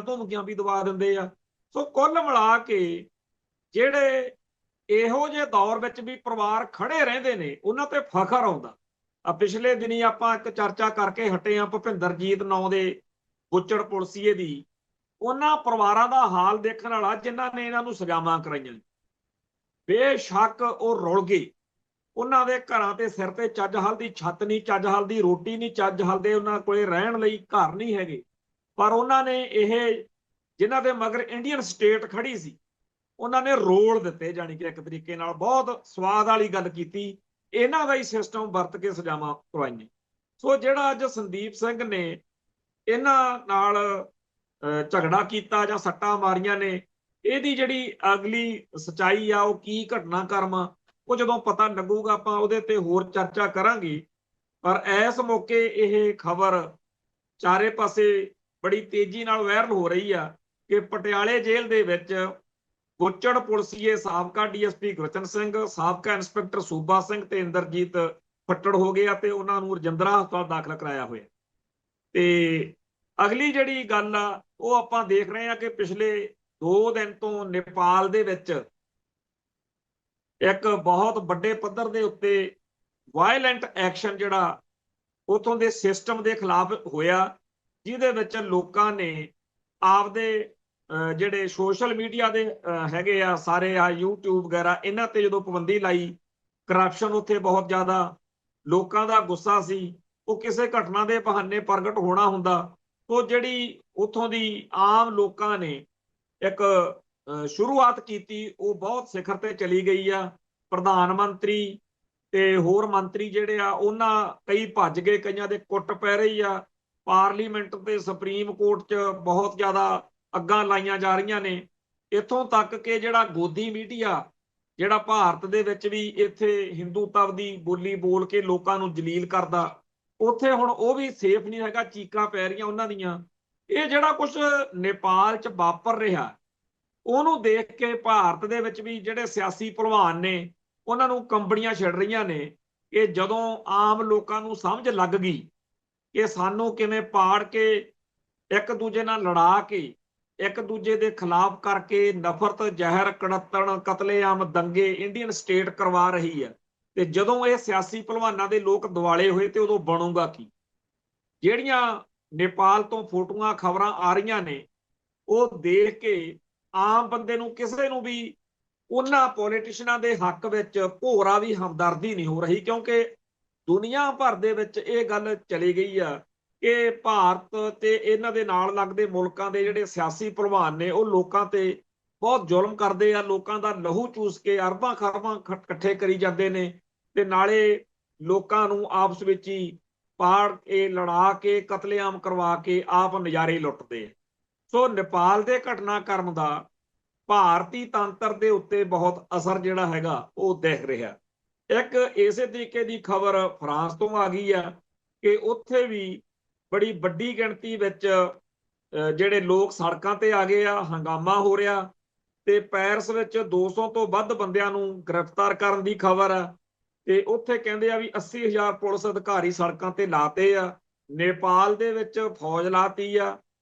ਧਮਕੀਆਂ ਵੀ ਦਵਾ ਦਿੰਦੇ ਆ। ਸੋ ਕੁੱਲ ਮਿਲਾ ਕੇ ਜਿਹੜੇ ਇਹੋ ਜਿਹੇ ਦੌਰ ਵਿੱਚ ਵੀ ਪਰਿਵਾਰ ਖੜੇ ਰਹਿੰਦੇ ਨੇ, ਉਹਨਾਂ ਤੇ ਫਖਰ ਆਉਂਦਾ। ਪਿਛਲੇ ਦਿਨੀ ਆਪਾਂ ਇੱਕ ਚਰਚਾ ਕਰਕੇ ਹਟੇ ਆ ਭੁਪਿੰਦਰਜੀਤ ਨਾਂ ਦੇ ਬੁੱਚੜ ਪੁਲਸੀਏ ਦੀ। ਉਹਨਾਂ ਪਰਿਵਾਰਾਂ ਦਾ ਹਾਲ ਦੇਖਣ ਵਾਲਾ ਜਿਨ੍ਹਾਂ ਨੇ ਇਹਨਾਂ ਨੂੰ ਸਜ਼ਾਵਾਂ ਕਰਾਈਆਂ। ਬੇਸ਼ੱਕ ਉਹ ਰੁਲ ਗਏ, ਉਹਨਾਂ ਦੇ ਘਰਾਂ ਤੇ ਸਿਰ ਤੇ ਚੱਜ ਹਲ ਦੀ ਛੱਤ ਨਹੀਂ, ਚੱਜ ਹਲ ਦੀ ਰੋਟੀ ਨਹੀਂ, ਚੱਜ ਹਲ ਦੇ ਉਹਨਾਂ ਕੋਲੇ ਰਹਿਣ ਲਈ ਘਰ ਨਹੀਂ ਹੈਗੇ, ਪਰ ਉਹਨਾਂ ਨੇ ਇਹ ਜਿਨ੍ਹਾਂ ਦੇ ਮਗਰ ਇੰਡੀਅਨ ਸਟੇਟ ਖੜੀ ਸੀ ਉਹਨਾਂ ਨੇ ਰੋਲ ਦਿੱਤੇ। ਜਾਣੀ ਕਿ ਇੱਕ ਤਰੀਕੇ ਨਾਲ ਬਹੁਤ ਸਵਾਦ ਵਾਲੀ ਗੱਲ ਕੀਤੀ, ਇਹਨਾਂ ਦਾ ਹੀ ਸਿਸਟਮ ਵਰਤ ਕੇ ਸਜ਼ਾਵਾਂ ਕਰਵਾਈਆਂ। ਸੋ ਜਿਹੜਾ ਅੱਜ ਸੰਦੀਪ ਸਿੰਘ ਨੇ ਇਹਨਾਂ ਨਾਲ ਝਗੜਾ ਕੀਤਾ ਜਾਂ ਸੱਟਾਂ ਮਾਰੀਆਂ ਨੇ, ਇਹਦੀ ਜਿਹੜੀ ਅਗਲੀ ਸਚਾਈ ਆ, ਉਹ ਕੀ ਘਟਨਾਕ੍ਰਮ ਆ, ਉਹ ਜਦੋਂ ਪਤਾ ਲੱਗੂਗਾ ਆਪਾਂ ਉਹਦੇ ਤੇ ਹੋਰ ਚਰਚਾ ਕਰਾਂਗੇ। ਪਰ ਇਸ ਮੌਕੇ ਇਹ ਖਬਰ ਚਾਰੇ ਪਾਸੇ ਬੜੀ ਤੇਜ਼ੀ ਨਾਲ ਵਾਇਰਲ ਹੋ ਰਹੀ ਆ ਕਿ ਪਟਿਆਲੇ ਜੇਲ੍ਹ ਦੇ ਵਿੱਚ ਬੁੱਚੜ ਪੁਲਸੀਏ ਸਾਬਕਾ ਡੀਐਸਪੀ ਗੁਰਚਨ ਸਿੰਘ, ਸਾਬਕਾ ਇੰਸਪੈਕਟਰ ਸੂਬਾ ਸਿੰਘ ਤੇ ਇੰਦਰਜੀਤ ਫੱਟੜ ਹੋ ਗਏ ਤੇ ਉਹਨਾਂ ਨੂੰ ਰਜਿੰਦਰਾ ਹਸਪਤਾਲ ਦਾਖਲ ਕਰਾਇਆ ਹੋਇਆ। ਤੇ ਅਗਲੀ ਜਿਹੜੀ ਗੱਲ ਆ ਉਹ ਆਪਾਂ ਦੇਖ ਰਹੇ ਹਾਂ ਕਿ ਪਿਛਲੇ 2 ਦਿਨ ਤੋਂ ਨੇਪਾਲ ਦੇ ਵਿੱਚ ਇੱਕ ਬਹੁਤ ਵੱਡੇ ਪੱਧਰ ਦੇ ਉੱਤੇ ਵਾਇਲੈਂਟ ਐਕਸ਼ਨ ਜਿਹੜਾ ਉਥੋਂ ਦੇ ਸਿਸਟਮ ਦੇ ਖਿਲਾਫ ਹੋਇਆ, ਜਿਹਦੇ ਵਿੱਚ ਲੋਕਾਂ ਨੇ ਆਪਦੇ ਜਿਹੜੇ ਸੋਸ਼ਲ ਮੀਡੀਆ ਦੇ ਹੈਗੇ ਆ ਸਾਰੇ ਆ YouTube ਵਗੈਰਾ, ਇਹਨਾਂ ਤੇ ਜਦੋਂ ਪਾਬੰਦੀ ਲਾਈ, ਕਰਪਸ਼ਨ ਉੱਥੇ ਬਹੁਤ ਜ਼ਿਆਦਾ, ਲੋਕਾਂ ਦਾ ਗੁੱਸਾ ਸੀ, ਉਹ ਕਿਸੇ ਘਟਨਾ ਦੇ ਬਹਾਨੇ ਪ੍ਰਗਟ ਹੋਣਾ ਹੁੰਦਾ। ਉਹ ਜਿਹੜੀ ਉਥੋਂ ਦੀ ਆਮ ਲੋਕਾਂ ਨੇ ਇੱਕ ਸ਼ੁਰੂਆਤ ਕੀਤੀ, ਉਹ ਬਹੁਤ ਸਿਖਰ ਤੇ ਚਲੀ ਗਈ ਆ। ਪ੍ਰਧਾਨ ਮੰਤਰੀ ਤੇ ਹੋਰ ਮੰਤਰੀ ਜਿਹੜੇ ਆ ਉਹਨਾਂ ਕਈ ਭੱਜ ਗਏ, ਕਈਆਂ ਦੇ ਕੁੱਟ ਪੈ ਰਹੀ ਆ। ਪਾਰਲੀਮੈਂਟ ਤੇ ਸੁਪਰੀਮ ਕੋਰਟ 'ਚ ਬਹੁਤ ਜ਼ਿਆਦਾ ਅੱਗਾਂ ਲਾਈਆਂ ਜਾ ਰਹੀਆਂ ਨੇ। ਇੱਥੋਂ ਤੱਕ ਕਿ ਜਿਹੜਾ ਗੋਦੀ ਮੀਡੀਆ, ਜਿਹੜਾ ਭਾਰਤ ਦੇ ਵਿੱਚ ਵੀ ਇੱਥੇ ਹਿੰਦੂਤਵ ਦੀ ਬੋਲੀ ਬੋਲ ਕੇ ਲੋਕਾਂ ਨੂੰ ਜਲੀਲ ਕਰਦਾ, ਉੱਥੇ ਹੁਣ ਉਹ ਵੀ ਸੇਫ ਨਹੀਂ ਹੈਗਾ, ਚੀਕਾਂ ਪੈ ਰਹੀਆਂ ਉਹਨਾਂ ਦੀਆਂ। ਇਹ ਜਿਹੜਾ ਕੁਝ ਨੇਪਾਲ 'ਚ ਵਾਪਰ ਰਿਹਾ, ਉਹਨੂੰ ਦੇਖ ਕੇ ਭਾਰਤ ਦੇ ਵਿੱਚ ਵੀ ਜਿਹੜੇ ਸਿਆਸੀ ਭਲਵਾਨ ਨੇ ਉਹਨਾਂ ਨੂੰ ਕੰਬਣੀਆਂ ਛਿੜ ਰਹੀਆਂ ਨੇ ਕਿ ਜਦੋਂ ਆਮ ਲੋਕਾਂ ਨੂੰ ਸਮਝ ਲੱਗ ਗਈ ਕਿ ਸਾਨੂੰ ਕਿਵੇਂ ਪਾੜ ਕੇ, ਇੱਕ ਦੂਜੇ ਨਾਲ ਲੜਾ ਕੇ, ਇੱਕ ਦੂਜੇ ਦੇ ਖਿਲਾਫ ਕਰਕੇ ਨਫ਼ਰਤ, ਜ਼ਹਿਰ, ਕੜੱਤਣ, ਕਤਲੇਆਮ, ਦੰਗੇ ਇੰਡੀਅਨ ਸਟੇਟ ਕਰਵਾ ਰਹੀ ਹੈ, ਤੇ ਜਦੋਂ ਇਹ ਸਿਆਸੀ ਭਲਵਾਨਾਂ ਦੇ ਲੋਕ ਦਿਵਾਲੇ ਹੋਏ ਤੇ ਉਦੋਂ ਬਣੂਗਾ ਕੀ? ਜਿਹੜੀਆਂ ਨੇਪਾਲ ਤੋਂ ਫੋਟੋਆਂ, ਖਬਰਾਂ ਆ ਰਹੀਆਂ ਨੇ, ਉਹ ਦੇਖ ਕੇ ਆਮ ਬੰਦੇ ਨੂੰ, ਕਿਸੇ ਨੂੰ ਵੀ ਉਹਨਾਂ ਪੋਲੀਟੀਸ਼ੀਅਨਾਂ ਦੇ ਹੱਕ ਵਿੱਚ ਭੋਰਾ ਵੀ ਹਮਦਰਦੀ ਨਹੀਂ ਹੋ ਰਹੀ, ਕਿਉਂਕਿ ਦੁਨੀਆ ਭਰ ਦੇ ਵਿੱਚ ਇਹ ਗੱਲ ਚਲੀ ਗਈ ਆ ਕਿ ਭਾਰਤ ਤੇ ਇਹਨਾਂ ਦੇ ਨਾਲ ਲੱਗਦੇ ਮੁਲਕਾਂ ਦੇ ਜਿਹੜੇ ਸਿਆਸੀ ਭਲਵਾਨ ਨੇ ਉਹ ਲੋਕਾਂ ਤੇ ਬਹੁਤ ਜ਼ੁਲਮ ਕਰਦੇ ਆ, ਲੋਕਾਂ ਦਾ ਲਹੂ ਚੂਸ ਕੇ ਅਰਬਾਂ ਖਰਬਾਂ ਇਕੱਠੇ ਕਰੀ ਜਾਂਦੇ ਨੇ, ਤੇ ਨਾਲੇ ਲੋਕਾਂ ਨੂੰ ਆਪਸ ਵਿੱਚ ਹੀ ਪਾੜ ਕੇ, ਲੜਾ ਕੇ, ਕਤਲੇਆਮ ਕਰਵਾ ਕੇ ਆਪ ਨਜ਼ਾਰੇ ਲੁੱਟਦੇ ਆ। ਸੋ ਨੇਪਾਲ ਦੇ ਘਟਨਾਕ੍ਰਮ ਦਾ ਭਾਰਤੀ ਤੰਤਰ ਦੇ ਉੱਤੇ ਬਹੁਤ ਅਸਰ ਜਿਹੜਾ ਹੈਗਾ ਉਹ ਦਿਖ ਰਿਹਾ। ਇੱਕ ਇਸੇ ਤਰੀਕੇ ਦੀ ਖਬਰ ਫਰਾਂਸ ਤੋਂ ਆ ਗਈ ਆ ਕਿ ਉੱਥੇ ਵੀ ਬੜੀ ਵੱਡੀ ਗਿਣਤੀ ਵਿੱਚ ਜਿਹੜੇ ਲੋਕ ਸੜਕਾਂ ਤੇ ਆ ਗਏ ਆ, ਹੰਗਾਮਾ ਹੋ ਰਿਹਾ, ਤੇ ਪੈਰਿਸ ਵਿੱਚ 200 ਤੋਂ ਵੱਧ ਬੰਦਿਆਂ ਨੂੰ ਗ੍ਰਿਫਤਾਰ ਕਰਨ ਦੀ ਖਬਰ ਆ। ਤੇ ਉੱਥੇ ਕਹਿੰਦੇ ਆ ਵੀ 80,000 ਪੁਲਿਸ ਅਧਿਕਾਰੀ ਸੜਕਾਂ ਤੇ ਲਾਤੇ ਆ। ਨੇਪਾਲ ਦੇ ਵਿੱਚ ਫੌਜ ਲਾਤੀ ਆ,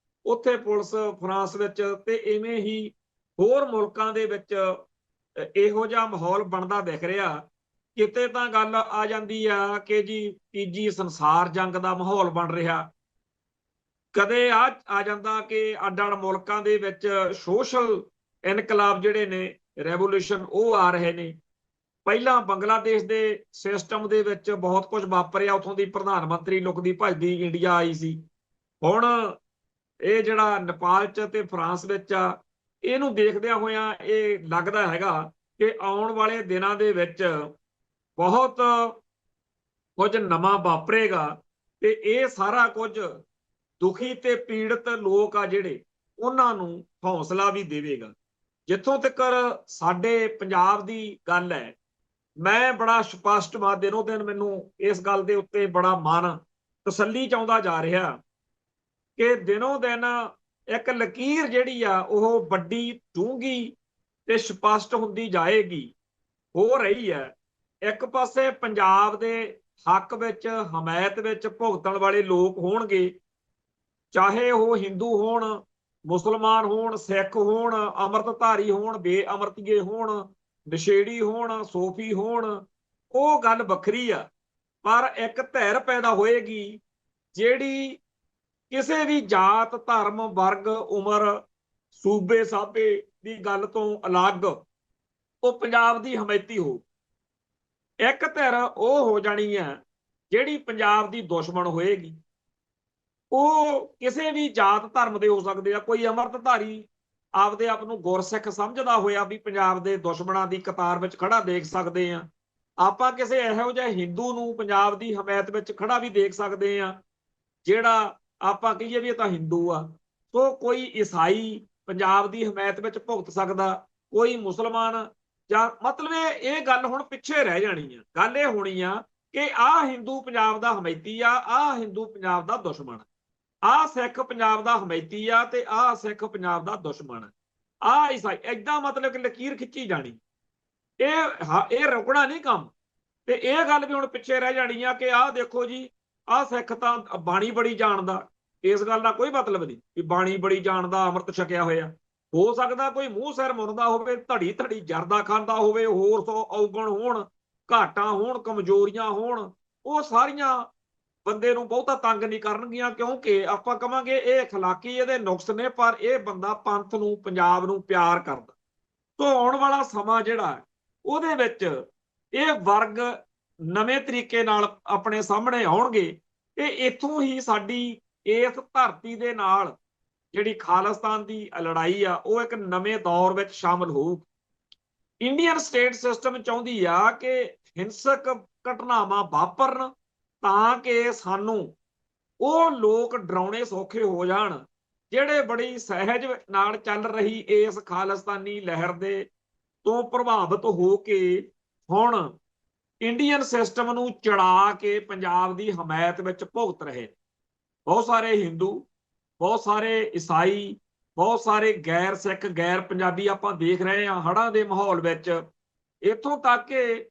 ਉੱਥੇ ਪੁਲਿਸ ਫਰਾਂਸ ਵਿੱਚ, ਤੇ ਇਵੇਂ ਹੀ ਹੋਰ ਮੁਲਕਾਂ ਦੇ ਵਿੱਚ ਇਹੋ ਜਿਹਾ ਮਾਹੌਲ ਬਣਦਾ ਦਿਖ ਰਿਹਾ। ਕਿਤੇ ਤਾਂ ਗੱਲ ਆ ਜਾਂਦੀ ਆ ਕਿ ਜੀ ਤੀਜੀ ਸੰਸਾਰ ਜੰਗ ਦਾ ਮਾਹੌਲ ਬਣ ਰਿਹਾ, ਕਦੇ ਆ ਜਾਂਦਾ ਕਿ ਅੱਡ ਅੱਡ ਮੁਲਕਾਂ ਦੇ ਵਿੱਚ ਸੋਸ਼ਲ ਇਨਕਲਾਬ ਜਿਹੜੇ ਨੇ, ਰੈਵੋਲੂਸ਼ਨ, ਉਹ ਆ ਰਹੇ ਨੇ। ਪਹਿਲਾਂ ਬੰਗਲਾਦੇਸ਼ ਦੇ ਸਿਸਟਮ ਦੇ ਵਿੱਚ ਬਹੁਤ ਕੁਝ ਵਾਪਰਿਆ, ਉੱਥੋਂ ਦੀ ਪ੍ਰਧਾਨ ਮੰਤਰੀ ਲੁਕਦੀ ਭੱਜਦੀ ਇੰਡੀਆ ਆਈ ਸੀ। ਹੁਣ ਇਹ ਜਿਹੜਾ ਨੇਪਾਲ 'ਚ ਤੇ ਫਰਾਂਸ ਵਿੱਚ ਆ, ਇਹਨੂੰ ਦੇਖਦਿਆਂ ਹੋਇਆਂ ਇਹ ਲੱਗਦਾ ਹੈਗਾ ਕਿ ਆਉਣ ਵਾਲੇ ਦਿਨਾਂ ਦੇ ਵਿੱਚ ਬਹੁਤ ਕੁਝ ਨਵਾਂ ਵਾਪਰੇਗਾ, ਤੇ ਇਹ ਸਾਰਾ ਕੁਝ ਦੁਖੀ ਤੇ ਪੀੜਤ ਲੋਕ ਆ ਜਿਹੜੇ, ਉਹਨਾਂ ਨੂੰ ਹੌਸਲਾ ਵੀ ਦੇਵੇਗਾ। ਜਿੱਥੋਂ ਤੱਕ ਸਾਡੇ ਪੰਜਾਬ ਦੀ ਗੱਲ ਹੈ, ਮੈਂ ਬੜਾ ਸਪਸ਼ਟਵਾਦ ਦਿਨੋਂ ਦਿਨ ਮੈਨੂੰ ਇਸ ਗੱਲ ਦੇ ਉੱਤੇ ਬੜਾ ਮਨ ਤਸੱਲੀ ਚਾਹੁੰਦਾ ਜਾ ਰਿਹਾ ਕਿ ਦਿਨੋਂ ਦਿਨ ਇੱਕ ਲਕੀਰ ਜਿਹੜੀ ਆ ਉਹ ਵੱਡੀ, ਡੂੰਘੀ ਤੇ ਸਪਸ਼ਟ ਹੁੰਦੀ ਜਾਏਗੀ, ਹੋ ਰਹੀ ਹੈ। ਇੱਕ ਪਾਸੇ ਪੰਜਾਬ ਦੇ ਹੱਕ ਵਿੱਚ, ਹਮਾਇਤ ਵਿੱਚ ਭੁਗਤਣ ਵਾਲੇ ਲੋਕ ਹੋਣਗੇ, ਚਾਹੇ ਉਹ ਹਿੰਦੂ ਹੋਣ, ਮੁਸਲਮਾਨ ਹੋਣ, ਸਿੱਖ ਹੋਣ, ਅੰਮ੍ਰਿਤਧਾਰੀ ਹੋਣ, ਬੇਅਮਰਤੀਏ ਹੋਣ, ਨਸ਼ੇੜੀ ਹੋਣ, ਸੂਫੀ ਹੋਣ, ਉਹ ਗੱਲ ਵੱਖਰੀ ਆ। ਪਰ ਇੱਕ ਧਿਰ ਪੈਦਾ ਹੋਏਗੀ ਜਿਹੜੀ ਕਿਸੇ ਵੀ ਜਾਤ, ਧਰਮ, ਵਰਗ, ਉਮਰ, ਸੂਬੇ ਸਾਬੇ ਦੀ ਗੱਲ ਤੋਂ ਅਲੱਗ ਉਹ ਪੰਜਾਬ ਦੀ ਹਮਾਇਤੀ ਹੋ। ਇੱਕ ਧਿਰ ਉਹ ਹੋ ਜਾਣੀ ਹੈ ਜਿਹੜੀ ਪੰਜਾਬ ਦੀ ਦੁਸ਼ਮਣ ਹੋਏਗੀ। ਉਹ ਕਿਸੇ ਵੀ ਜਾਤ ਧਰਮ ਦੇ ਹੋ ਸਕਦੇ ਆ। ਕੋਈ ਅੰਮ੍ਰਿਤਧਾਰੀ ਆਪਦੇ ਆਪ ਨੂੰ ਗੁਰਸਿੱਖ ਸਮਝਦਾ ਹੋਇਆ ਵੀ ਪੰਜਾਬ ਦੇ ਦੁਸ਼ਮਣਾਂ ਦੀ ਕਤਾਰ ਵਿੱਚ ਖੜਾ ਦੇਖ ਸਕਦੇ ਆ। ਆਪਾਂ ਕਿਸੇ ਇਹੋ ਜਿਹੇ ਹਿੰਦੂ ਨੂੰ ਪੰਜਾਬ ਦੀ ਹਮਾਇਤ ਵਿੱਚ ਖੜਾ ਵੀ ਦੇਖ ਸਕਦੇ ਆ ਜਿਹੜਾ ਆਪਾਂ ਕਹੀਏ ਵੀ ਇਹ ਤਾਂ ਹਿੰਦੂ ਆ। ਸੋ ਕੋਈ ਈਸਾਈ ਪੰਜਾਬ ਦੀ ਹਮਾਇਤ ਵਿੱਚ ਭੁਗਤ ਸਕਦਾ, ਕੋਈ ਮੁਸਲਮਾਨ, ਜਾਂ ਮਤਲਬ ਇਹ ਗੱਲ ਹੁਣ ਪਿੱਛੇ ਰਹਿ ਜਾਣੀ ਆ। ਗੱਲ ਇਹ ਹੋਣੀ ਆ ਕਿ ਆਹ ਹਿੰਦੂ ਪੰਜਾਬ ਦਾ ਹਮਾਇਤੀ ਆ, ਆਹ ਹਿੰਦੂ ਪੰਜਾਬ ਦਾ ਦੁਸ਼ਮਣ, ਆਹ ਸਿੱਖ ਪੰਜਾਬ ਦਾ ਹਮਾਇਤੀ ਆ ਤੇ ਆਹ ਸਿੱਖ ਪੰਜਾਬ ਦਾ ਦੁਸ਼ਮਣ, ਆਹ ਈਸਾਈ, ਏਦਾਂ ਮਤਲਬ ਕਿ ਲਕੀਰ ਖਿੱਚੀ ਜਾਣੀ। ਇਹ ਰੁਕਣਾ ਨਹੀਂ ਕੰਮ। ਤੇ ਇਹ ਗੱਲ ਵੀ ਹੁਣ ਪਿੱਛੇ ਰਹਿ ਜਾਣੀ ਆ ਕਿ ਆਹ ਦੇਖੋ ਜੀ, ਆਹ ਸਿੱਖ ਤਾਂ ਬਾਣੀ ਬੜੀ ਜਾਣਦਾ। ਇਸ ਗੱਲ ਦਾ ਕੋਈ ਮਤਲਬ ਨਹੀਂ ਕਿ ਬਾਣੀ ਬੜੀ ਜਾਣਦਾ, ਅੰਮ੍ਰਿਤ ਛਕਿਆ ਹੋਇਆ। ਹੋ ਸਕਦਾ ਕੋਈ ਮੂੰਹ ਸਿਰ ਮੁਰਦਾ ਹੋਵੇ, ਧੜੀ ਧੜੀ ਜਰਦਾ ਖਾਂਦਾ ਹੋਵੇ, ਹੋਰ ਸੌ ਔਗਣ ਹੋਣ, ਘਾਟਾਂ ਹੋਣ, ਕਮਜ਼ੋਰੀਆਂ ਹੋਣ, ਉਹ ਸਾਰੀਆਂ ਬੰਦੇ ਨੂੰ ਬਹੁਤਾ ਤੰਗ ਨਹੀਂ ਕਰਨਗੀਆਂ, ਕਿਉਂਕਿ ਆਪਾਂ ਕਵਾਂਗੇ ਇਹ ਅਖਲਾਕੀ ਇਹਦੇ ਨੁਕਸ ਨੇ, ਪਰ ਇਹ ਬੰਦਾ ਪੰਥ ਨੂੰ, ਪੰਜਾਬ ਨੂੰ ਪਿਆਰ ਕਰਦਾ। ਸੋ ਆਉਣ ਵਾਲਾ ਸਮਾਂ ਜਿਹੜਾ ਉਹਦੇ ਵਿੱਚ ਇਹ ਵਰਗ ਨਵੇਂ ਤਰੀਕੇ ਨਾਲ ਆਪਣੇ ਸਾਹਮਣੇ ਆਉਣਗੇ, ਤੇ ਇੱਥੋਂ ਹੀ ਸਾਡੀ ਇਸ ਧਰਤੀ ਦੇ ਨਾਲ ਜਿਹੜੀ ਖਾਲਿਸਤਾਨ ਦੀ ਲੜਾਈ ਆ ਉਹ ਇੱਕ ਨਵੇਂ ਦੌਰ ਵਿੱਚ ਸ਼ਾਮਲ ਹੋਊਗੀ। ਇੰਡੀਅਨ ਸਟੇਟ ਸਿਸਟਮ ਚਾਹੁੰਦੀ ਆ ਕਿ ਹਿੰਸਕ ਘਟਨਾਵਾਂ ਵਾਪਰਨ ਤਾਂ ਕਿ ਸਾਨੂੰ ਉਹ ਲੋਕ ਡਰਾਉਣੇ ਸੌਖੇ ਹੋ ਜਾਣ ਜਿਹੜੇ ਬੜੀ ਸਹਿਜ ਨਾਲ ਚੱਲ ਰਹੀ ਇਸ ਖਾਲਿਸਤਾਨੀ ਲਹਿਰ ਦੇ ਤੋਂ ਪ੍ਰਭਾਵਿਤ ਹੋ ਕੇ ਹੁਣ ਇੰਡੀਅਨ ਸਿਸਟਮ ਨੂੰ ਚੜਾ ਕੇ ਪੰਜਾਬ ਦੀ ਹਮਾਇਤ ਵਿੱਚ ਭੁਗਤ ਰਹੇ। ਬਹੁਤ ਸਾਰੇ ਹਿੰਦੂ, ਬਹੁਤ ਸਾਰੇ ਈਸਾਈ, ਬਹੁਤ ਸਾਰੇ ਗੈਰ ਸਿੱਖ, ਗੈਰ ਪੰਜਾਬੀ ਆਪਾਂ ਦੇਖ ਰਹੇ ਹਾਂ ਹੜ੍ਹਾਂ ਦੇ ਮਾਹੌਲ ਵਿੱਚ। ਇੱਥੋਂ ਤੱਕ ਕਿ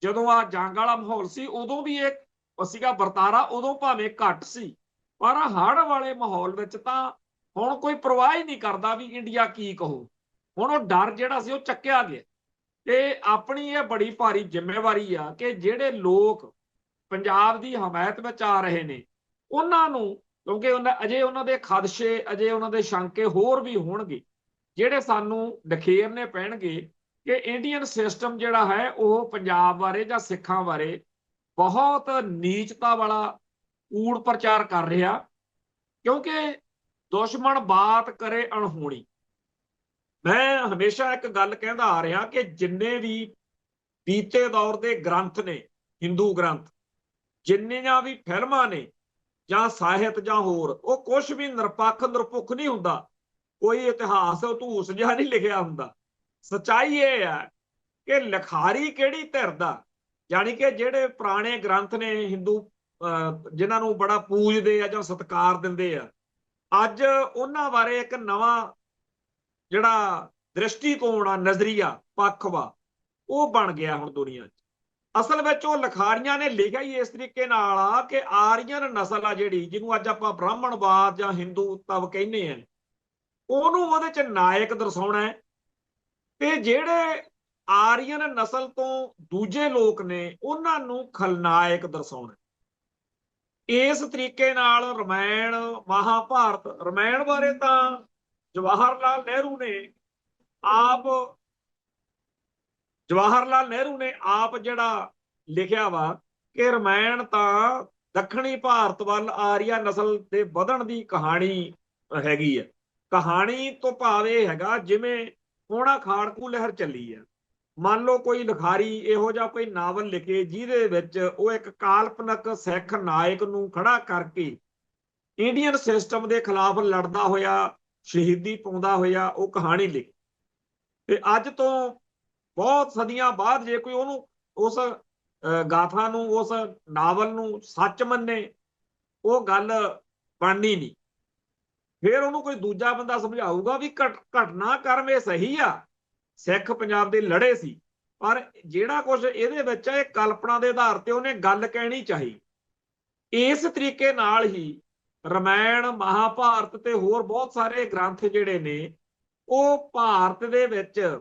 ਜਦੋਂ ਆ ਜੰਗ ਵਾਲਾ ਮਾਹੌਲ ਸੀ ਉਦੋਂ ਵੀ ਇਹ ਸੀਗਾ ਵਰਤਾਰਾ, ਉਦੋਂ ਭਾਵੇਂ ਘੱਟ ਸੀ, ਪਰ ਹੜ੍ਹ ਵਾਲੇ ਮਾਹੌਲ ਵਿੱਚ ਤਾਂ ਹੁਣ ਕੋਈ ਪਰਵਾਹ ਹੀ ਨਹੀਂ ਕਰਦਾ ਵੀ ਇੰਡੀਆ ਕੀ ਕਹੂ। ਹੁਣ ਉਹ ਡਰ ਜਿਹੜਾ ਸੀ ਉਹ ਚੱਕਿਆ ਗਿਆ। ਤੇ ਆਪਣੀ ਇਹ ਬੜੀ ਭਾਰੀ ਜ਼ਿੰਮੇਵਾਰੀ ਆ ਕਿ ਜਿਹੜੇ ਲੋਕ ਪੰਜਾਬ ਦੀ ਹਮਾਇਤ ਵਿੱਚ ਆ ਰਹੇ ਨੇ ਉਹਨਾਂ ਨੂੰ, ਕਿਉਂਕਿ ਅਜੇ ਉਹਨਾਂ ਦੇ ਖਦਸ਼ੇ, ਅਜੇ ਉਹਨਾਂ ਦੇ ਸ਼ੰਕੇ ਹੋਰ ਵੀ ਹੋਣਗੇ ਜਿਹੜੇ ਸਾਨੂੰ ਡਖੇਰਨੇ ਪੈਣਗੇ ਕਿ ਇੰਡੀਅਨ ਸਿਸਟਮ ਜਿਹੜਾ ਹੈ ਉਹ ਪੰਜਾਬ ਬਾਰੇ ਜਾਂ ਸਿੱਖਾਂ ਬਾਰੇ ਬਹੁਤ ਨੀਚਤਾ ਵਾਲਾ ਕੂੜ ਪ੍ਰਚਾਰ ਕਰ ਰਿਹਾ। ਕਿਉਂਕਿ ਦੁਸ਼ਮਣ ਬਾਤ ਕਰੇ ਅਣਹੋਣੀ। ਮੈਂ ਹਮੇਸ਼ਾ ਇੱਕ ਗੱਲ ਕਹਿੰਦਾ ਆ ਰਿਹਾ ਕਿ ਜਿੰਨੇ ਵੀ ਬੀਤੇ ਦੌਰ ਦੇ ਗ੍ਰੰਥ ਨੇ, ਹਿੰਦੂ ਗ੍ਰੰਥ, ਜਿੰਨੀਆਂ ਵੀ ਫਿਲਮਾਂ ਨੇ ਜਾਂ ਸਾਹਿਤ ਜਾਂ ਹੋਰ, ਉਹ ਕੁਝ ਵੀ ਨਿਰਪੱਖ ਨਿਰਪੁੱਖ ਨਹੀਂ ਹੁੰਦਾ। ਕੋਈ ਇਤਿਹਾਸ ਧੂਸ ਜਿਹਾ ਨਹੀਂ ਲਿਖਿਆ ਹੁੰਦਾ। ਸੱਚਾਈ ਇਹ ਹੈ ਕਿ ਲਿਖਾਰੀ ਕਿਹੜੀ ਧਿਰ ਦਾ, ਯਾਨੀ ਕਿ ਜਿਹੜੇ ਪੁਰਾਣੇ ਗ੍ਰੰਥ ਨੇ ਹਿੰਦੂ ਜਿਨ੍ਹਾਂ ਨੂੰ ਬੜਾ ਪੂਜਦੇ ਆ ਜਾਂ ਸਤਿਕਾਰ ਦਿੰਦੇ ਆ, ਅੱਜ ਉਹਨਾਂ ਬਾਰੇ ਇੱਕ ਨਵਾਂ ਜਿਹੜਾ ਦ੍ਰਿਸ਼ਟੀਕੋਣ ਆ, ਨਜ਼ਰੀਆ, ਪੱਖ ਵਾ, ਉਹ ਬਣ ਗਿਆ ਹੁਣ ਦੁਨੀਆ 'ਚ। ਅਸਲ ਵਿੱਚ ਉਹ ਲਿਖਾਰੀਆਂ ਨੇ ਲਿਖਿਆ ਹੀ ਇਸ ਤਰੀਕੇ ਨਾਲ ਆ ਕਿ ਆਰੀਅਨ ਨਸਲ ਆ ਜਿਹੜੀ, ਜਿਹਨੂੰ ਅੱਜ ਆਪਾਂ ਬ੍ਰਾਹਮਣਵਾਦ ਜਾਂ ਹਿੰਦੂ ਤਵ ਕਹਿੰਦੇ ਆ, ਉਹਨੂੰ ਉਹਦੇ 'ਚ ਨਾਇਕ ਦਰਸਾਉਣਾ ਹੈ। ਤੇ ਜਿਹੜੇ ਆਰੀਅਨ ਨਸਲ ਤੋਂ ਦੂਜੇ ਲੋਕ ਨੇ ਉਹਨਾਂ ਨੂੰ ਖਲਨਾਇਕ ਦਰਸਾਉਣਾ। ਇਸ ਤਰੀਕੇ ਨਾਲ ਰਮਾਇਣ, ਮਹਾਭਾਰਤ, ਰਮਾਇਣ ਬਾਰੇ ਤਾਂ ਜਵਾਹਰ ਲਾਲ ਨਹਿਰੂ ਨੇ ਆਪ ਜਿਹੜਾ ਲਿਖਿਆ ਵਾ ਕਿ ਰਮਾਇਣ ਤਾਂ ਦੱਖਣੀ ਭਾਰਤ ਵੱਲ ਆਰੀਆ ਨਸਲ ਦੇ ਵਧਣ ਦੀ ਕਹਾਣੀ ਹੈਗੀ ਹੈ। ਕਹਾਣੀ ਤੋਂ ਭਾਵ ਇਹ ਹੈਗਾ ਜਿਵੇਂ ਹੋਣਾ ਖਾੜਕੂ ਲਹਿਰ ਚੱਲੀ ਹੈ। ਮੰਨ ਲਓ ਕੋਈ ਲਿਖਾਰੀ ਇਹੋ ਜਿਹਾ ਕੋਈ ਨਾਵਲ ਲਿਖੇ ਜਿਹਦੇ ਵਿੱਚ ਉਹ ਇੱਕ ਕਾਲਪਨਿਕ ਸਿੱਖ ਨਾਇਕ ਨੂੰ ਖੜਾ ਕਰਕੇ ਇੰਡੀਅਨ ਸਿਸਟਮ ਦੇ ਖਿਲਾਫ ਲੜਦਾ ਹੋਇਆ, ਸ਼ਹੀਦੀ ਪਾਉਂਦਾ ਹੋਇਆ ਉਹ ਕਹਾਣੀ ਲਿਖੀ। ਤੇ ਅੱਜ ਤੋਂ ਬਹੁਤ ਸਦੀਆਂ ਬਾਅਦ ਜੇ ਕੋਈ ਉਹਨੂੰ, ਉਸ ਗਾਥਾ ਨੂੰ, ਉਸ ਨਾਵਲ ਨੂੰ ਸੱਚ ਮੰਨੇ, ਉਹ ਗੱਲ ਬਣਨੀ ਨਹੀਂ। ਫਿਰ ਉਹਨੂੰ ਕੋਈ ਦੂਜਾ ਬੰਦਾ ਸਮਝਾਊਗਾ ਵੀ ਘਟਨਾ ਕਰਮ ਇਹ ਸਹੀ ਆ, ਸਿੱਖ ਪੰਜਾਬ ਦੇ ਲੜੇ ਸੀ, ਪਰ ਜਿਹੜਾ ਕੁਝ ਇਹਦੇ ਵਿੱਚ ਇਹ ਕਲਪਨਾ ਦੇ ਆਧਾਰ ਤੇ ਉਹਨੇ ਗੱਲ ਕਹਿਣੀ ਚਾਹੀ। ਇਸ ਤਰੀਕੇ ਨਾਲ ਹੀ ਰਮਾਇਣ, ਮਹਾਭਾਰਤ ਤੇ ਹੋਰ ਬਹੁਤ ਸਾਰੇ ਗ੍ਰੰਥ ਜਿਹੜੇ ਨੇ ਉਹ ਭਾਰਤ ਦੇ ਵਿੱਚ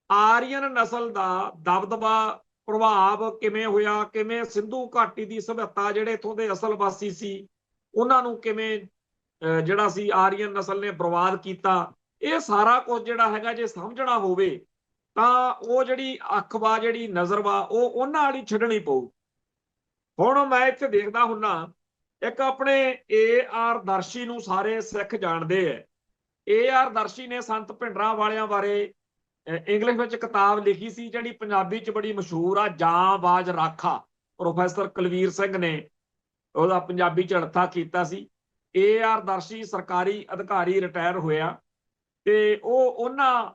ਆਰੀਅਨ ਨਸਲ ਦਾ ਦਬਦਬਾ, ਪ੍ਰਭਾਵ ਕਿਵੇਂ ਹੋਇਆ, ਕਿਵੇਂ ਸਿੰਧੂ ਘਾਟੀ ਦੀ ਸਭਿਅਤਾ, ਜਿਹੜੇ ਇੱਥੋਂ ਦੇ ਅਸਲ ਵਾਸੀ ਸੀ, ਉਹਨਾਂ ਨੂੰ ਕਿਵੇਂ ਜਿਹੜਾ ਸੀ ਆਰੀਅਨ ਨਸਲ ਨੇ ਬਰਬਾਦ ਕੀਤਾ, ਇਹ ਸਾਰਾ ਕੁਝ ਜਿਹੜਾ ਹੈਗਾ ਜੇ ਸਮਝਣਾ ਹੋਵੇ ਤਾਂ ਉਹ ਜਿਹੜੀ ਅੱਖ ਵਾ, ਜਿਹੜੀ ਨਜ਼ਰ ਵਾ, ਉਹ ਉਹਨਾਂ ਵਾਲੀ ਛੱਡਣੀ ਪਊ। ਹੁਣ ਮੈਂ ਇੱਥੇ ਦੇਖਦਾ ਹੁੰਨਾ, ਇੱਕ ਆਪਣੇ A.R. ਦਰਸ਼ੀ ਨੂੰ ਸਾਰੇ ਸਿੱਖ ਜਾਣਦੇ ਹੈ। A.R. ਦਰਸ਼ੀ ਨੇ ਸੰਤ ਭਿੰਡਰਾਂ ਵਾਲਿਆਂ ਬਾਰੇ ਇੰਗਲਿਸ਼ ਵਿੱਚ ਕਿਤਾਬ ਲਿਖੀ ਸੀ ਜਿਹੜੀ ਪੰਜਾਬੀ 'ਚ ਬੜੀ ਮਸ਼ਹੂਰ ਆ, ਜਾਂ ਬਾਜ ਰਾਖਾ। ਪ੍ਰੋਫੈਸਰ ਕੁਲਵੀਰ ਸਿੰਘ ਨੇ ਉਹਦਾ ਪੰਜਾਬੀ 'ਚ ਅਰਥਾ ਕੀਤਾ ਸੀ। A.R. ਦਰਸ਼ੀ ਸਰਕਾਰੀ ਅਧਿਕਾਰੀ ਰਿਟਾਇਰ ਹੋਇਆ ਤੇ ਉਹ ਉਹਨਾਂ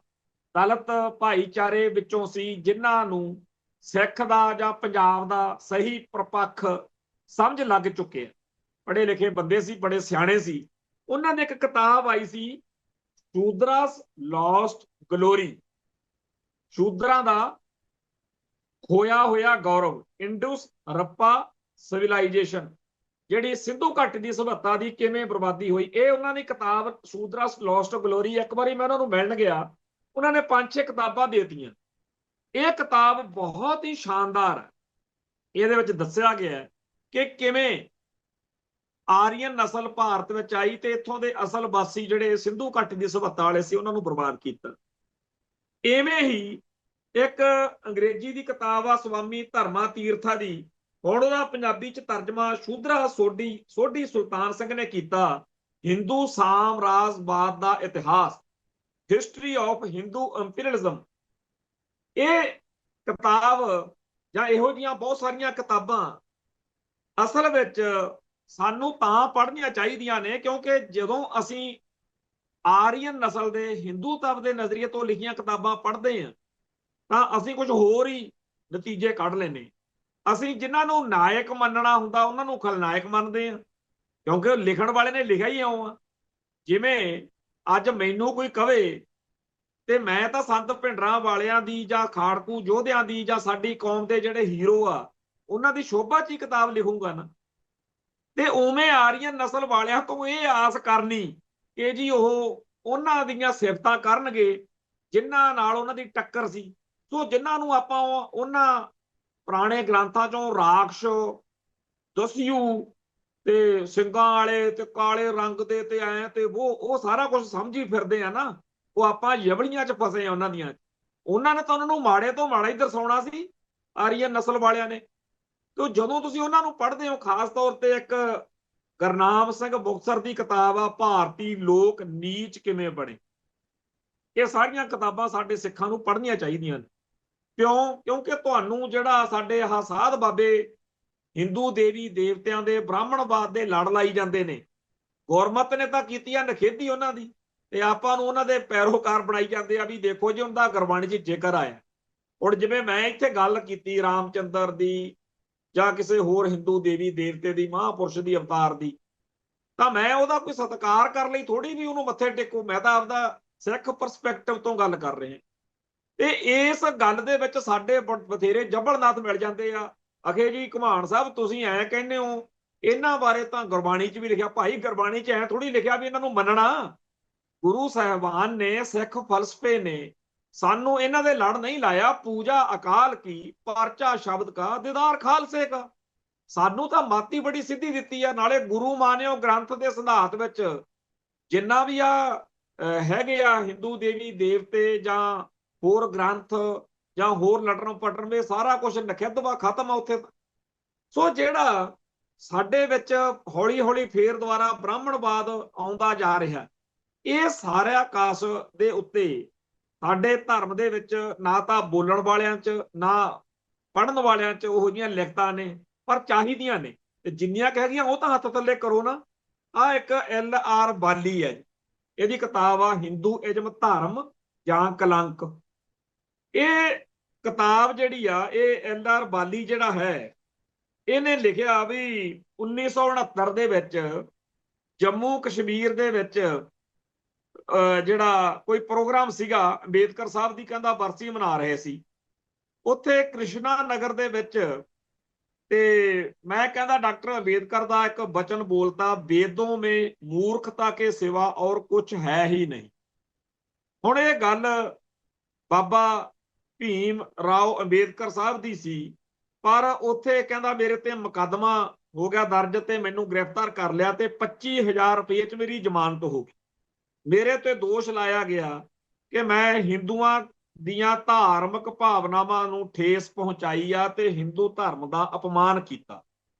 ਦਲਿਤ ਭਾਈਚਾਰੇ ਵਿੱਚੋਂ ਸੀ ਜਿਨ੍ਹਾਂ ਨੂੰ ਸਿੱਖ ਦਾ ਜਾਂ ਪੰਜਾਬ ਦਾ ਸਹੀ ਪ੍ਰਪੱਖ ਸਮਝ ਲੱਗ ਚੁੱਕੇ ਆ। ਪੜ੍ਹੇ ਲਿਖੇ ਬੰਦੇ ਸੀ, ਬੜੇ ਸਿਆਣੇ ਸੀ। ਉਹਨਾਂ ਨੇ ਇੱਕ ਕਿਤਾਬ ਆਈ ਸੀ, ਸ਼ੂਦਰਾਸ ਲੋਸਟ ਗਲੋਰੀ, ਸ਼ੂਦਰਾਂ ਦਾ ਖੋਇਆ ਹੋਇਆ ਗੌਰਵ, ਇੰਡਸ ਹਰੱਪਾ ਸਿਵਲਾਈਜੇਸ਼ਨ, ਜਿਹੜੀ ਸਿੰਧੂ ਘਾਟੀ ਦੀ ਸਭਿਅਤਾ ਦੀ ਕਿਵੇਂ ਬਰਬਾਦੀ ਹੋਈ। ਇਹ ਉਹਨਾਂ ਦੀ ਕਿਤਾਬ ਸ਼ੂਦਰਾਸ ਲੋਸਟ ਗਲੋਰੀ। ਇੱਕ ਵਾਰੀ ਮੈਂ ਉਹਨਾਂ ਨੂੰ ਮਿਲਣ ਗਿਆ, ਉਹਨਾਂ ਨੇ 5-6 ਕਿਤਾਬਾਂ ਦੇ ਦਿੱਤੀਆਂ। ਇਹ ਕਿਤਾਬ ਬਹੁਤ ਹੀ ਸ਼ਾਨਦਾਰ ਹੈ। ਇਹਦੇ ਵਿੱਚ ਦੱਸਿਆ ਗਿਆ ਕਿ ਕਿਵੇਂ ਆਰੀਅਨ ਨਸਲ ਭਾਰਤ ਵਿੱਚ ਆਈ ਤੇ ਇੱਥੋਂ ਦੇ ਅਸਲ ਵਾਸੀ ਜਿਹੜੇ ਸਿੰਧੂ ਘਾਟੀ ਦੀ ਸਭਿਅਤਾ ਵਾਲੇ ਸੀ ਉਹਨਾਂ ਨੂੰ ਬਰਬਾਦ ਕੀਤਾ। ਇਵੇਂ ਹੀ ਇੱਕ ਅੰਗਰੇਜ਼ੀ ਦੀ ਕਿਤਾਬ ਆ ਸਵਾਮੀ ਧਰਮਾ ਤੀਰਥਾ ਦੀ, ਹੁਣ ਉਹਦਾ ਪੰਜਾਬੀ 'ਚ ਤਰਜਮਾ ਸ਼ੂਦਰਾ ਸੋਢੀ ਸੁਲਤਾਨ ਸਿੰਘ ਨੇ ਕੀਤਾ, ਹਿੰਦੂ ਸਾਮਰਾਜਵਾਦ ਦਾ ਇਤਿਹਾਸ, ਹਿਸਟਰੀ ਆਫ ਹਿੰਦੂ ਇੰਪੀਰੀਅਲਿਜ਼ਮ। ਇਹ ਕਿਤਾਬ ਜਾਂ ਇਹੋ ਜਿਹੀਆਂ ਬਹੁਤ ਸਾਰੀਆਂ ਕਿਤਾਬਾਂ ਅਸਲ ਵਿੱਚ ਸਾਨੂੰ ਤਾਂ ਪੜ੍ਹਨੀਆਂ ਚਾਹੀਦੀਆਂ ਨੇ ਕਿਉਂਕਿ ਜਦੋਂ ਅਸੀਂ ਆਰੀਅਨ ਨਸਲ ਦੇ ਹਿੰਦੂ ਤੱਤ ਦੇ ਨਜ਼ਰੀਏ ਤੋਂ ਲਿਖੀਆਂ ਕਿਤਾਬਾਂ ਪੜ੍ਹਦੇ ਹਾਂ ਤਾਂ ਅਸੀਂ ਕੁਝ ਹੋਰ ਹੀ ਨਤੀਜੇ ਕੱਢ ਲੈਂਦੇ। ਅਸੀਂ ਜਿਨ੍ਹਾਂ ਨੂੰ ਨਾਇਕ ਮੰਨਣਾ ਹੁੰਦਾ ਉਹਨਾਂ ਨੂੰ ਖਲਨਾਇਕ ਮੰਨਦੇ ਹਾਂ, ਕਿਉਂਕਿ ਉਹ ਲਿਖਣ ਵਾਲੇ ਨੇ ਲਿਖਿਆ ਹੀ ਇਉਂ ਆ। ਜਿਵੇਂ ਅੱਜ ਮੈਨੂੰ ਕੋਈ ਕਵੇ ਤੇ ਮੈਂ ਤਾਂ ਸੰਤ ਭਿੰਡਰਾਂ ਵਾਲਿਆਂ ਦੀ ਜਾਂ ਖਾੜਕੂ ਯੋਧਿਆਂ ਦੀ ਜਾਂ ਸਾਡੀ ਕੌਮ ਦੇ ਜਿਹੜੇ ਹੀਰੋ ਆ ਉਹਨਾਂ ਦੀ ਸ਼ੋਭਾ 'ਚ ਹੀ ਕਿਤਾਬ ਲਿਖੂੰਗਾ ਨਾ। ਤੇ ਉਵੇਂ ਆਰੀਅਨ ਨਸਲ ਵਾਲਿਆਂ ਤੋਂ ਇਹ ਆਸ ਕਰਨੀ ਕਿ ਜੀ ਉਹ ਉਹਨਾਂ ਦੀਆਂ ਸਿਫਤਾਂ ਕਰਨਗੇ ਜਿਨ੍ਹਾਂ ਨਾਲ ਉਹਨਾਂ ਦੀ ਟੱਕਰ ਸੀ। ਸੋ ਜਿਨ੍ਹਾਂ ਨੂੰ ਆਪਾਂ ਉਹਨਾਂ ਪੁਰਾਣੇ ਗ੍ਰੰਥਾਂ ਚੋਂ ਰਾਖਸ਼, ਦਸਯੂ ਤੇ ਸਿੰਘਾਂ ਵਾਲੇ ਤੇ ਕਾਲੇ ਰੰਗ ਦੇ ਤੇ ਐ ਤੇ ਉਹ ਸਾਰਾ ਕੁਝ ਸਮਝੀ ਫਿਰਦੇ ਆ ਨਾ, ਉਹ ਆਪਾਂ ਜਬੜੀਆਂ 'ਚ ਫਸੇ ਆ ਉਹਨਾਂ ਦੀਆਂ। ਉਹਨਾਂ ਨੇ ਤਾਂ ਉਹਨਾਂ ਨੂੰ ਮਾੜੇ ਤੋਂ ਮਾੜਾ ਹੀ ਦਰਸਾਉਣਾ ਸੀ ਆਰੀਅਨ ਨਸਲ ਵਾਲਿਆਂ ਨੇ। ਤੇ ਜਦੋਂ ਤੁਸੀਂ ਉਹਨਾਂ ਨੂੰ ਪੜ੍ਹਦੇ ਹੋ, ਖਾਸ ਤੌਰ ਤੇ ਇੱਕ ਗੁਰਨਾਮ ਸਿੰਘ ਮੁਕਤਸਰ ਦੀ ਕਿਤਾਬ ਆ ਭਾਰਤੀ ਲੋਕ ਨੀਚ ਕਿਵੇਂ ਬਣੇ, ਇਹ ਸਾਰੀਆਂ ਕਿਤਾਬਾਂ ਸਾਡੇ ਸਿੱਖਾਂ ਨੂੰ ਪੜ੍ਹਨੀਆਂ ਚਾਹੀਦੀਆਂ ਨੇ। ਕਿਉਂਕਿ ਤੁਹਾਨੂੰ ਜਿਹੜਾ ਸਾਡੇ ਆਹ ਸਾਧ ਬਾਬੇ ਹਿੰਦੂ ਦੇਵੀ ਦੇਵਤਿਆਂ ਦੇ ਬ੍ਰਾਹਮਣਵਾਦ ਦੇ ਲੜ ਲਾਈ ਜਾਂਦੇ ਨੇ, ਗੁਰਮਤ ਨੇ ਤਾਂ ਕੀਤੀ ਆ ਨਖੇਦੀ ਉਹਨਾਂ ਦੀ, ਤੇ ਆਪਾਂ ਨੂੰ ਉਹਨਾਂ ਦੇ ਪੈਰੋਕਾਰ ਬਣਾਈ ਜਾਂਦੇ ਆ ਵੀ ਦੇਖੋ ਜੀ ਉਹਦਾ ਗੁਰਬਾਣੀ 'ਚ ਜ਼ਿਕਰ ਆਇਆ। ਹੁਣ ਜਿਵੇਂ ਮੈਂ ਇੱਥੇ ਗੱਲ ਕੀਤੀ ਰਾਮਚੰਦਰ ਦੀ ਜਾਂ ਕਿਸੇ ਹੋਰ ਹਿੰਦੂ ਦੇਵੀ ਦੇਵਤੇ ਦੀ, ਮਹਾਂਪੁਰਸ਼ ਦੀ, ਅਵਤਾਰ ਦੀ, ਤਾਂ ਮੈਂ ਉਹਦਾ ਕੋਈ ਸਤਿਕਾਰ ਕਰਨ ਲਈ ਥੋੜੀ ਵੀ ਉਹਨੂੰ ਮੱਥੇ ਟੇਕੂ। ਮੈਂ ਤਾਂ ਆਪਦਾ ਸਿੱਖ ਪਰਸਪੈਕਟਿਵ ਤੋਂ ਗੱਲ ਕਰ ਰਿਹਾ। ਤੇ ਇਸ ਗੱਲ ਦੇ ਵਿੱਚ ਸਾਡੇ ਬਥੇਰੇ ਜਬਲਨਾਥ ਮਿਲ ਜਾਂਦੇ ਆ। ਅਖੇ ਜੀ ਘੁਮਾਣ ਸਾਹਿਬ ਤੁਸੀਂ ਐ ਕਹਿੰਦੇ ਹੋ, ਇਹਨਾਂ ਬਾਰੇ ਤਾਂ ਗੁਰਬਾਣੀ 'ਚ ਵੀ ਲਿਖਿਆ। ਭਾਈ ਗੁਰਬਾਣੀ 'ਚ ਐ ਥੋੜੀ ਲਿਖਿਆ ਵੀ ਇਹਨਾਂ ਨੂੰ ਮੰਨਣਾ। ਗੁਰੂ ਸਾਹਿਬਾਨ ਨੇ, ਸਿੱਖ ਫਲਸਫੇ ਨੇ ਸਾਨੂੰ ਇਹਨਾਂ ਦੇ ਲੜ ਨਹੀਂ ਲਾਇਆ। ਪੂਜਾ ਅਕਾਲ ਕੀ, ਪਰਚਾ ਸ਼ਬਦ ਕਾ, ਦੀਦਾਰ ਖਾਲਸੇ ਕਾ। ਸਾਨੂੰ ਤਾਂ ਮਾਤੀ ਬੜੀ ਸਿੱਧੀ ਦਿੱਤੀ ਆ। ਨਾਲੇ ਗੁਰੂ ਮਾਨਿਓ ਗ੍ਰੰਥ ਦੇ ਸਿਧਾਂਤ ਵਿੱਚ ਜਿੰਨਾ ਵੀ ਆ ਹੈਗੇ ਆ ਹਿੰਦੂ ਦੇਵੀ ਦੇਵਤੇ ਜਾਂ ਹੋਰ ਗ੍ਰੰਥ ਜਾਂ ਹੋਰ ਲਟਰਮ ਪਟਰਮ, ਸਾਰਾ ਕੁਝ ਨਖਿੱਧਵਾ ਖਤਮ ਆ ਉੱਥੇ। ਸੋ ਜਿਹੜਾ ਸਾਡੇ ਵਿੱਚ ਹੌਲੀ ਹੌਲੀ ਫੇਰ ਦੁਬਾਰਾ ਬ੍ਰਾਹਮਣਵਾਦ ਆਉਂਦਾ ਜਾ ਰਿਹਾ, ਇਹ ਸਾਰਾ ਕਾਸ ਦੇ ਉੱਤੇ ਸਾਡੇ ਧਰਮ ਦੇ ਵਿੱਚ ਨਾ ਤਾਂ ਬੋਲਣ ਵਾਲਿਆਂ 'ਚ ਨਾ ਪੜ੍ਹਨ ਵਾਲਿਆਂ 'ਚ ਉਹੋ ਜਿਹੀਆਂ ਲਿਖਤਾਂ ਨੇ, ਪਰ ਚਾਹੀਦੀਆਂ ਨੇ। ਤੇ ਜਿੰਨੀਆਂ ਕਹਿ ਗਈਆਂ ਉਹ ਤਾਂ ਹੱਥ ਥੱਲੇ ਕਰੋ ਨਾ। ਆ ਇੱਕ LR ਬਾਲੀ ਹੈ, ਇਹਦੀ ਕਿਤਾਬ ਆ ਹਿੰਦੂ ਇਜ਼ਮ ਧਰਮ ਜਾਂ ਕਲੰਕ। ਇਹ ਕਿਤਾਬ ਜਿਹੜੀ ਆ, ਇਹ LR ਬਾਲੀ ਜਿਹੜਾ ਹੈ, ਇਹਨੇ ਲਿਖਿਆ ਵੀ 1969 ਦੇ ਵਿੱਚ ਜੰਮੂ ਕਸ਼ਮੀਰ ਦੇ ਵਿੱਚ ਜਿਹੜਾ ਕੋਈ ਪ੍ਰੋਗਰਾਮ ਸੀਗਾ, ਅੰਬੇਦਕਰ ਸਾਹਿਬ ਦੀ ਕਹਿੰਦਾ ਬਰਸੀ ਮਨਾ ਰਹੇ ਸੀ ਉੱਥੇ ਕ੍ਰਿਸ਼ਨਾ ਨਗਰ ਦੇ ਵਿੱਚ। ਤੇ ਮੈਂ ਕਹਿੰਦਾ ਡਾਕਟਰ ਅੰਬੇਦਕਰ ਦਾ ਇੱਕ ਬਚਨ ਬੋਲਤਾ, ਵੇਦੋਂ ਮੇਂ ਮੂਰਖਤਾ ਕੇ ਸਿਵਾ ਔਰ ਕੁਝ ਹੈ ਹੀ ਨਹੀਂ। ਹੁਣ ਇਹ ਗੱਲ ਬਾਬਾ ਭੀਮ ਰਾਓ ਅੰਬੇਦਕਰ ਸਾਹਿਬ ਦੀ ਸੀ, ਪਰ ਉੱਥੇ ਕਹਿੰਦਾ ਮੇਰੇ ਤੇ ਮੁਕੱਦਮਾ ਹੋ ਗਿਆ ਦਰਜ ਤੇ ਮੈਨੂੰ ਗ੍ਰਿਫਤਾਰ ਕਰ ਲਿਆ ਤੇ 25,000 ਰੁਪਏ 'ਚ ਮੇਰੀ ਜ਼ਮਾਨਤ ਹੋ ਗਈ। ਮੇਰੇ ਤੇ ਦੋਸ਼ ਲਾਇਆ ਗਿਆ ਕਿ ਮੈਂ ਹਿੰਦੂਆਂ ਦੀਆਂ ਧਾਰਮਿਕ ਭਾਵਨਾਵਾਂ ਨੂੰ ਠੇਸ ਪਹੁੰਚਾਈ ਆ ਤੇ ਹਿੰਦੂ ਧਰਮ ਦਾ ਅਪਮਾਨ ਕੀਤਾ।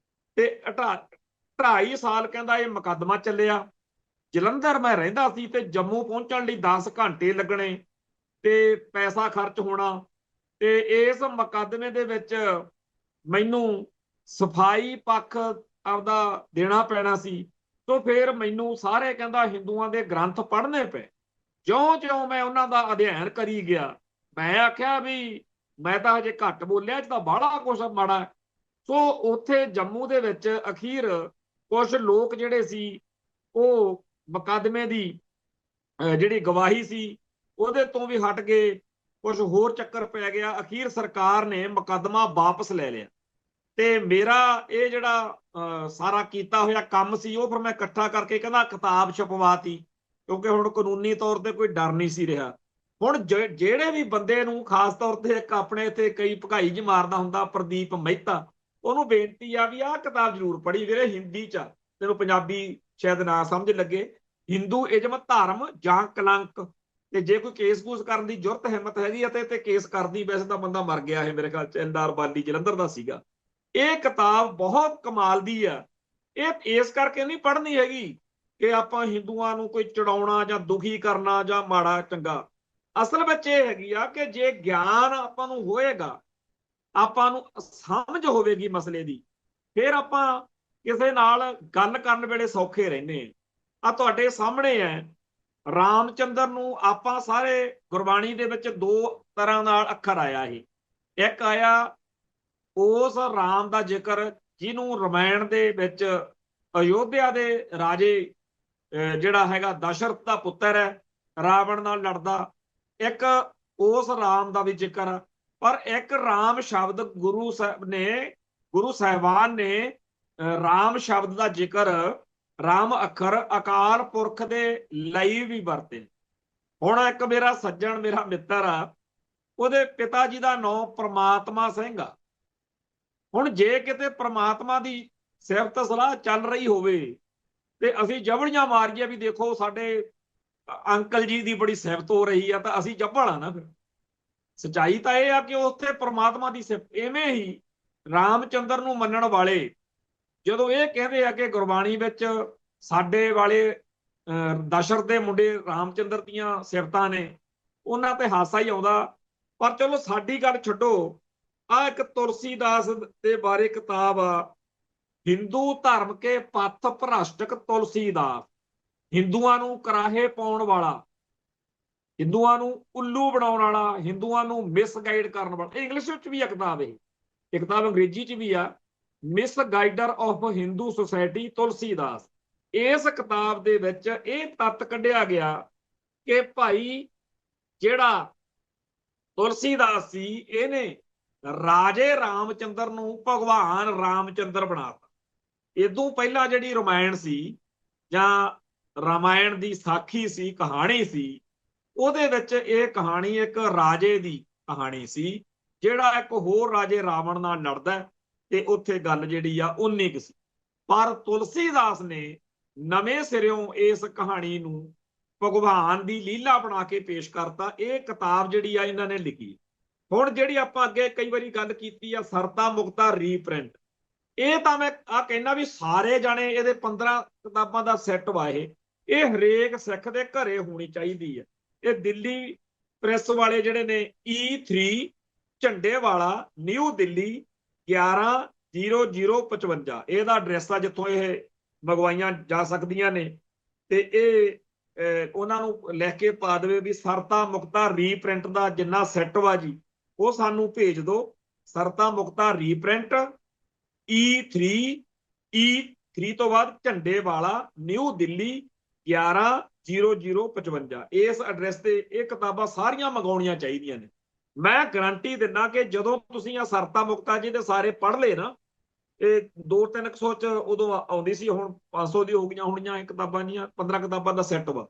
ਤੇ 2.5 ਸਾਲ ਕਹਿੰਦਾ ਇਹ ਮੁਕੱਦਮਾ ਚੱਲਿਆ। ਜਲੰਧਰ ਮੈਂ ਰਹਿੰਦਾ ਸੀ ਤੇ ਜੰਮੂ ਪਹੁੰਚਣ ਲਈ 10 ਘੰਟੇ ਲੱਗਣੇ ਤੇ ਪੈਸਾ ਖਰਚ ਹੋਣਾ। ਤੇ ਇਸ ਮੁਕੱਦਮੇ ਦੇ ਵਿੱਚ ਮੈਨੂੰ ਸਫਾਈ ਪੱਖ ਆਪਦਾ ਦੇਣਾ ਪੈਣਾ ਸੀ। ਤੋਂ ਫਿਰ ਮੈਨੂੰ ਸਾਰੇ ਕਹਿੰਦਾ ਹਿੰਦੂਆਂ ਦੇ ਗ੍ਰੰਥ ਪੜ੍ਹਨੇ ਪਏ। ਜਿਉਂ-ਜਿਉਂ ਮੈਂ ਉਹਨਾਂ ਦਾ ਅਧਿਐਨ ਕਰੀ ਗਿਆ, ਮੈਂ ਆਖਿਆ ਵੀ ਮੈਂ ਤਾਂ ਹਜੇ ਘੱਟ ਬੋਲਿਆ, ਇਹ ਤਾਂ ਬਾਹਲਾ ਕੁਛ ਮਾੜਾ। ਸੋ ਉੱਥੇ ਜੰਮੂ ਦੇ ਵਿੱਚ ਅਖੀਰ ਕੁਝ ਲੋਕ ਜਿਹੜੇ ਸੀ ਉਹ ਮੁਕੱਦਮੇ ਦੀ ਜਿਹੜੀ ਗਵਾਹੀ ਸੀ ਉਹਦੇ ਤੋਂ ਵੀ ਹਟ ਗਏ, ਕੁਝ ਹੋਰ ਚੱਕਰ ਪੈ ਗਿਆ। ਅਖੀਰ ਸਰਕਾਰ ਨੇ ਮੁਕੱਦਮਾ ਵਾਪਸ ਲੈ ਲਿਆ ਤੇ ਮੇਰਾ ਇਹ ਜਿਹੜਾ ਸਾਰਾ ਕੀਤਾ ਹੋਇਆ ਕੰਮ ਸੀ ਉਹ ਫਿਰ ਮੈਂ ਇਕੱਠਾ ਕਰਕੇ ਕਹਿੰਦਾ ਕਿਤਾਬ ਛਪਵਾਤੀ, ਕਿਉਂਕਿ ਹੁਣ ਕਾਨੂੰਨੀ ਤੌਰ ਤੇ ਕੋਈ ਡਰ ਨਹੀਂ ਸੀ ਰਿਹਾ। ਹੁਣ ਜਿਹੜੇ ਵੀ ਬੰਦੇ ਨੂੰ, ਖਾਸ ਤੌਰ ਤੇ ਇੱਕ ਆਪਣੇ ਇੱਥੇ ਕਈ ਭਗਾਈ ਜੀ ਮਾਰਦਾ ਹੁੰਦਾ ਪ੍ਰਦੀਪ ਮਹਿਤਾ, ਉਹਨੂੰ ਬੇਨਤੀ ਆ ਵੀ ਆਹ ਕਿਤਾਬ ਜ਼ਰੂਰ ਪੜ੍ਹੀ ਵੀਰੇ, ਹਿੰਦੀ 'ਚ। ਤੈਨੂੰ ਪੰਜਾਬੀ ਸ਼ਾਇਦ ਨਾ ਸਮਝ ਲੱਗੇ। ਹਿੰਦੂ ਇਜ਼ਮ ਧਰਮ ਜਾਂ ਕਲੰਕ। ਤੇ ਜੇ ਕੋਈ ਕੇਸ ਕੂਸ ਕਰਨ ਦੀ ਜ਼ਰੂਰਤ ਹਿੰਮਤ ਹੈਗੀ ਆ ਤੇ ਕੇਸ ਕਰਦੀ। ਵੈਸੇ ਤਾਂ ਬੰਦਾ ਮਰ ਗਿਆ ਇਹ ਮੇਰੇ ਖਿਆਲ 'ਚ, LR ਬਾਲੀ ਜਲੰਧਰ ਦਾ ਸੀਗਾ। ਇਹ ਕਿਤਾਬ ਬਹੁਤ ਕਮਾਲ ਦੀ ਆ। ਇਹ ਇਸ ਕਰਕੇ ਨਹੀਂ ਪੜ੍ਹਨੀ ਹੈਗੀ ਕਿ ਆਪਾਂ ਹਿੰਦੂਆਂ ਨੂੰ ਕੋਈ ਚੜਾਉਣਾ ਜਾਂ ਦੁਖੀ ਕਰਨਾ ਜਾਂ ਮਾੜਾ ਚੰਗਾ। ਅਸਲ ਵਿੱਚ ਇਹ ਹੈਗੀ ਆ ਕਿ ਜੇ ਗਿਆਨ ਆਪਾਂ ਨੂੰ ਹੋਏਗਾ, ਆਪਾਂ ਨੂੰ ਸਮਝ ਹੋਵੇਗੀ ਮਸਲੇ ਦੀ, ਫਿਰ ਆਪਾਂ ਕਿਸੇ ਨਾਲ ਗੱਲ ਕਰਨ ਵੇਲੇ ਸੌਖੇ ਰਹਿੰਦੇ ਆ। ਤੁਹਾਡੇ ਸਾਹਮਣੇ ਹੈ ਰਾਮਚੰਦਰ ਨੂੰ ਆਪਾਂ ਸਾਰੇ ਗੁਰਬਾਣੀ ਦੇ ਵਿੱਚ ਦੋ ਤਰ੍ਹਾਂ ਨਾਲ ਅੱਖਰ ਆਇਆ ਇਹ। ਇੱਕ ਆਇਆ ਉਸ ਰਾਮ ਦਾ ਜ਼ਿਕਰ ਜਿਹਨੂੰ ਰਮਾਇਣ ਦੇ ਵਿੱਚ ਅਯੋਧਿਆ ਦੇ ਰਾਜੇ ਜਿਹੜਾ ਹੈਗਾ ਦਸ਼ਰਥ ਦਾ ਪੁੱਤਰ ਹੈ, ਰਾਵਣ ਨਾਲ ਲੜਦਾ। ਇੱਕ ਉਸ ਰਾਮ ਦਾ ਵੀ ਜ਼ਿਕਰ, ਪਰ ਇੱਕ ਰਾਮ ਸ਼ਬਦ ਗੁਰੂ ਸਾਹਿਬਾਨ ਨੇ ਰਾਮ ਸ਼ਬਦ ਦਾ ਜ਼ਿਕਰ, ਰਾਮ ਅੱਖਰ ਅਕਾਲ ਪੁਰਖ ਦੇ ਲਈ ਵੀ ਵਰਤੇ। ਹੁਣ ਇੱਕ ਮੇਰਾ ਸੱਜਣ, ਮੇਰਾ ਮਿੱਤਰ ਆ, ਉਹਦੇ ਪਿਤਾ ਜੀ ਦਾ ਨਾਮ ਪ੍ਰਮਾਤਮਾ ਸਿੰਘ ਆ। ਹੁਣ ਜੇ ਕਿਤੇ ਪ੍ਰਮਾਤਮਾ ਦੀ ਸਿਫਤ ਸਲਾਹ ਚੱਲ ਰਹੀ ਹੋਵੇ ਤੇ ਅਸੀਂ ਜਬੜੀਆਂ ਮਾਰੀਏ ਵੀ ਦੇਖੋ ਸਾਡੇ ਅੰਕਲ ਜੀ ਦੀ ਬੜੀ ਸਿਫਤ ਹੋ ਰਹੀ ਆ, ਤਾਂ ਅਸੀਂ ਜੱਬਲ ਆ ਨਾ। ਫਿਰ ਸਚਾਈ ਤਾਂ ਇਹ ਆ ਕਿ ਉੱਥੇ ਪ੍ਰਮਾਤਮਾ ਦੀ ਸਿਫਤ। ਇਵੇਂ ਹੀ ਰਾਮਚੰਦਰ ਨੂੰ ਮੰਨਣ ਵਾਲੇ ਜਦੋਂ ਇਹ ਕਹਿੰਦੇ ਆ ਕਿ ਗੁਰਬਾਣੀ ਵਿੱਚ ਸਾਡੇ ਵਾਲੇ ਦਸ਼ਰਥ ਦੇ ਮੁੰਡੇ ਰਾਮਚੰਦਰ ਦੀਆਂ ਸਿਫਤਾਂ ਨੇ, ਉਹਨਾਂ ਤੇ ਹਾਸਾ ਹੀ ਆਉਂਦਾ। ਪਰ ਚਲੋ ਸਾਡੀ ਗੱਲ ਛੱਡੋ, ਆ ਇੱਕ ਤੁਲਸੀਦਾਸ ਦੇ ਬਾਰੇ ਕਿਤਾਬ ਆ, ਹਿੰਦੂ ਧਰਮ ਕੇ ਪਥ ਭ੍ਰਸ਼ਟਕ ਤੁਲਸੀਦਾਸ। ਹਿੰਦੂਆਂ ਨੂੰ ਕਰਾਹੇ ਪਾਉਣ ਵਾਲਾ, ਹਿੰਦੂਆਂ ਨੂੰ ਉੱਲੂ ਬਣਾਉਣ ਵਾਲਾ, ਹਿੰਦੂਆਂ ਨੂੰ ਮਿਸਗਾਈਡ ਕਰਨ ਵਾਲਾ। ਇੰਗਲਿਸ਼ ਵਿੱਚ ਵੀ ਕਿਤਾਬ ਇਹ, ਇੱਕ ਕਿਤਾਬ ਅੰਗਰੇਜ਼ੀ 'ਚ ਵੀ ਆ, ਮਿਸਗਾਈਡਰ ਆਫ ਹਿੰਦੂ ਸੁਸਾਇਟੀ ਤੁਲਸੀਦਾਸ। ਇਸ ਕਿਤਾਬ ਦੇ ਵਿੱਚ ਇਹ ਤੱਤ ਕੱਢਿਆ ਗਿਆ ਕਿ ਭਾਈ ਜਿਹੜਾ ਤੁਲਸੀਦਾਸ ਸੀ, ਇਹਨੇ ਰਾਜੇ ਰਾਮਚੰਦਰ ਨੂੰ ਭਗਵਾਨ ਰਾਮਚੰਦਰ ਬਣਾਤਾ। ਇਦੋਂ ਪਹਿਲਾਂ ਜਿਹੜੀ ਰਮਾਇਣ ਸੀ ਜਾਂ ਰਾਮਾਇਣ ਦੀ ਸਾਖੀ ਸੀ, ਕਹਾਣੀ ਸੀ, ਉਹਦੇ ਵਿੱਚ ਇਹ ਕਹਾਣੀ ਇੱਕ ਰਾਜੇ ਦੀ ਕਹਾਣੀ ਸੀ ਜਿਹੜਾ ਇੱਕ ਹੋਰ ਰਾਜੇ ਰਾਵਣ ਨਾਲ ਲੜਦਾ, ਤੇ ਉੱਥੇ ਗੱਲ ਜਿਹੜੀ ਆ ਉਨੀ ਕੁ ਸੀ। ਪਰ ਤੁਲਸੀਦਾਸ ਨੇ ਨਵੇਂ ਸਿਰਿਓਂ ਇਸ ਕਹਾਣੀ ਨੂੰ ਭਗਵਾਨ ਦੀ ਲੀਲਾ ਬਣਾ ਕੇ ਪੇਸ਼ ਕਰਤਾ। ਇਹ ਕਿਤਾਬ ਜਿਹੜੀ ਆ ਇਹਨਾਂ ਨੇ ਲਿਖੀ। ਹੁਣ ਜਿਹੜੀ ਆਪਾਂ ਅੱਗੇ ਕਈ ਵਾਰੀ ਗੱਲ ਕੀਤੀ ਆ ਸਰਤਾ ਮੁਕਤਾ ਰੀਪ੍ਰਿੰਟ, ਇਹ ਤਾਂ ਮੈਂ ਆ ਕਹਿੰਦਾ ਵੀ ਸਾਰੇ ਜਾਣੇ ਇਹਦੇ 15 ਕਿਤਾਬਾਂ ਦਾ ਸੈੱਟ ਵਾ। ਇਹ ਹਰੇਕ ਸਿੱਖ ਦੇ ਘਰੇ ਹੋਣੀ ਚਾਹੀਦੀ ਹੈ। ਇਹ ਦਿੱਲੀ ਪ੍ਰੈਸ ਵਾਲੇ ਜਿਹੜੇ ਨੇ E3 ਝੰਡੇ ਵਾਲਾ, ਨਿਊ ਦਿੱਲੀ 110055, ਇਹਦਾ ਐਡਰੈਸ ਆ ਜਿੱਥੋਂ ਇਹ ਮੰਗਵਾਈਆਂ ਜਾ ਸਕਦੀਆਂ ਨੇ। ਤੇ ਇਹ ਉਹਨਾਂ ਨੂੰ ਲਿਖ ਕੇ ਪਾ ਦੇਵੇ ਵੀ ਸਰਤਾ ਮੁਕਤਾ ਰੀਪ੍ਰਿੰਟ ਦਾ ਜਿੰਨਾ ਸੈੱਟ ਵਾ ਜੀ ਉਹ ਸਾਨੂੰ ਭੇਜ ਦਿਓ। ਸਰਤਾ ਮੁਕਤਾ ਰੀਪ੍ਰਿੰਟ E3 ਤੋਂ ਬਾਅਦ ਝੰਡੇ ਵਾਲਾ, ਨਿਊ ਦਿੱਲੀ 110055, ਇਸ ਐਡਰੈਸ ਤੇ ਇਹ ਕਿਤਾਬਾਂ ਸਾਰੀਆਂ ਮੰਗਾਉਣੀਆਂ ਚਾਹੀਦੀਆਂ ਨੇ। ਮੈਂ ਗਰੰਟੀ ਦਿੰਦਾ ਕਿ ਜਦੋਂ ਤੁਸੀਂ ਆ ਸਰਤਾ ਮੁਕਤਾ ਜੀ ਦੇ ਸਾਰੇ ਪੜ੍ਹ ਲਏ ਨਾ, ਇਹ 200-300 ਚ ਉਦੋਂ ਆਉਂਦੀ ਸੀ, ਹੁਣ 500 ਦੀ ਹੋ ਗਈਆਂ ਹੋਣੀਆਂ ਇਹ ਕਿਤਾਬਾਂ ਦੀਆਂ। 15 ਕਿਤਾਬਾਂ ਦਾ ਸੈੱਟ ਵਾ।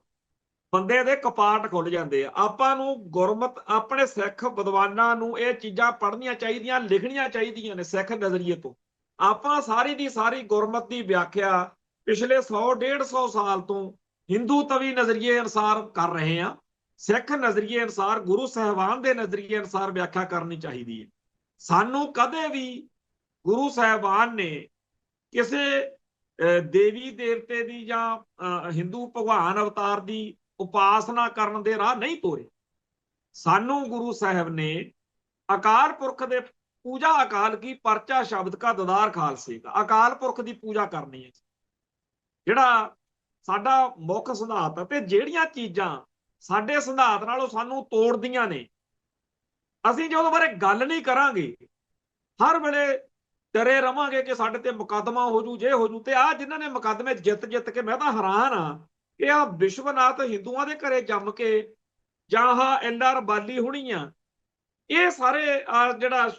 ਬੰਦੇ ਦੇ ਕਪਾਟ ਖੁੱਲ ਜਾਂਦੇ ਆ। ਆਪਾਂ ਨੂੰ ਗੁਰਮਤ, ਆਪਣੇ ਸਿੱਖ ਵਿਦਵਾਨਾਂ ਨੂੰ ਇਹ ਚੀਜ਼ਾਂ ਪੜ੍ਹਨੀਆਂ ਚਾਹੀਦੀਆਂ, ਲਿਖਣੀਆਂ ਚਾਹੀਦੀਆਂ ਨੇ ਸਿੱਖ ਨਜ਼ਰੀਏ ਤੋਂ। ਆਪਾਂ ਸਾਰੀ ਦੀ ਸਾਰੀ ਗੁਰਮਤ ਦੀ ਵਿਆਖਿਆ ਪਿਛਲੇ 100-150 ਸਾਲ ਤੋਂ ਹਿੰਦੂ ਤਵੀ ਨਜ਼ਰੀਏ ਅਨੁਸਾਰ ਕਰ ਰਹੇ ਆ। ਸਿੱਖ ਨਜ਼ਰੀਏ ਅਨੁਸਾਰ, ਗੁਰੂ ਸਾਹਿਬਾਨ ਦੇ ਨਜ਼ਰੀਏ ਅਨੁਸਾਰ ਵਿਆਖਿਆ ਕਰਨੀ ਚਾਹੀਦੀ ਹੈ। ਸਾਨੂੰ ਕਦੇ ਵੀ ਗੁਰੂ ਸਾਹਿਬਾਨ ਨੇ ਕਿਸੇ ਦੇਵੀ ਦੇਵਤੇ ਦੀ ਜਾਂ ਹਿੰਦੂ ਭਗਵਾਨ ਅਵਤਾਰ ਦੀ ਉਪਾਸਨਾ ਕਰਨ ਦੇ ਰਾਹ ਨਹੀਂ ਤੋਰੇ। ਸਾਨੂੰ ਗੁਰੂ ਸਾਹਿਬ ਨੇ ਅਕਾਲ ਪੁਰਖ ਦੇ ਪੂਜਾ, ਅਕਾਲ ਕੀ ਪਰਚਾ ਸ਼ਬਦ ਕਾ ਦਦਾਰ ਖਾਲਸੇ ਦਾ, ਅਕਾਲ ਪੁਰਖ ਦੀ ਪੂਜਾ ਕਰਨੀ ਹੈ ਜਿਹੜਾ ਸਾਡਾ ਮੁੱਖ ਸਿਧਾਂਤ ਹੈ। ਤੇ ਜਿਹੜੀਆਂ ਚੀਜ਼ਾਂ ਸਾਡੇ ਸਿਧਾਂਤ ਨਾਲੋਂ ਸਾਨੂੰ ਤੋੜਦੀਆਂ ਨੇ, ਅਸੀਂ ਜੇ ਉਹਦੇ ਬਾਰੇ ਗੱਲ ਨਹੀਂ ਕਰਾਂਗੇ, ਹਰ ਵੇਲੇ ਡਰੇ ਰਵਾਂਗੇ ਕਿ ਸਾਡੇ ਤੇ ਮੁਕੱਦਮਾ ਹੋ ਜੂ, ਜੇ ਹੋ ਜੂ। ਤੇ ਆ ਜਿਨ੍ਹਾਂ ਨੇ ਮੁਕੱਦਮੇ ਜਿੱਤ ਕੇ, ਮੈਂ ਤਾਂ ਹੈਰਾਨ ਆ ਕਿ ਆ ਵਿਸ਼ਵਨਾਥ ਹਿੰਦੂਆਂ ਦੇ ਘਰੇ ਜੰਮ ਕੇ, ਜਾਂ LR ਬਾਲੀ ਹੋਣੀ ਆ, ਇਹ ਸਾਰੇ ਆ ਜਿਹੜਾ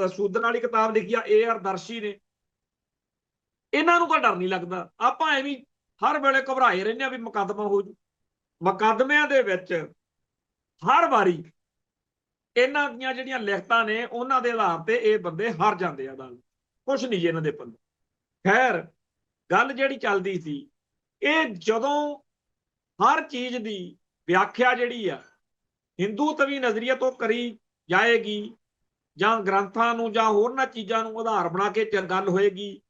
ਸ਼ੂਦਨ ਵਾਲੀ ਕਿਤਾਬ ਲਿਖੀ ਆ AR ਦਰਸ਼ੀ ਨੇ, ਇਹਨਾਂ ਨੂੰ ਤਾਂ ਡਰ ਨਹੀਂ ਲੱਗਦਾ। ਆਪਾਂ ਐਵੇਂ ਹਰ ਵੇਲੇ ਘਬਰਾਏ ਰਹਿੰਦੇ ਆ ਵੀ ਮੁਕੱਦਮਾ ਹੋ ਜੂ। ਮੁਕੱਦਮਿਆਂ ਦੇ ਵਿੱਚ ਹਰ ਵਾਰੀ ਇਹਨਾਂ ਦੀਆਂ ਜਿਹੜੀਆਂ ਲਿਖਤਾਂ ਨੇ ਉਹਨਾਂ ਦੇ ਆਧਾਰ ਤੇ ਇਹ ਬੰਦੇ ਹਾਰ ਜਾਂਦੇ ਆ। ਕੁਛ ਨਹੀਂ ਜੀ ਇਹਨਾਂ ਦੇ ਪੱਲੇ। ਖੈਰ, ਗੱਲ ਜਿਹੜੀ ਚੱਲਦੀ ਸੀ, ਇਹ ਜਦੋਂ ਹਰ ਚੀਜ਼ ਦੀ ਵਿਆਖਿਆ ਜਿਹੜੀ ਆ ਹਿੰਦੂ ਤਵੀ ਨਜ਼ਰੀਏ ਤੋਂ ਕਰੀ ਜਾਏਗੀ, ਜਾਂ ਗ੍ਰੰਥਾਂ ਨੂੰ ਜਾਂ ਹੋਰਨਾਂ ਚੀਜ਼ਾਂ ਨੂੰ ਆਧਾਰ ਬਣਾ ਕੇ ਗੱਲ ਹੋਏਗੀ,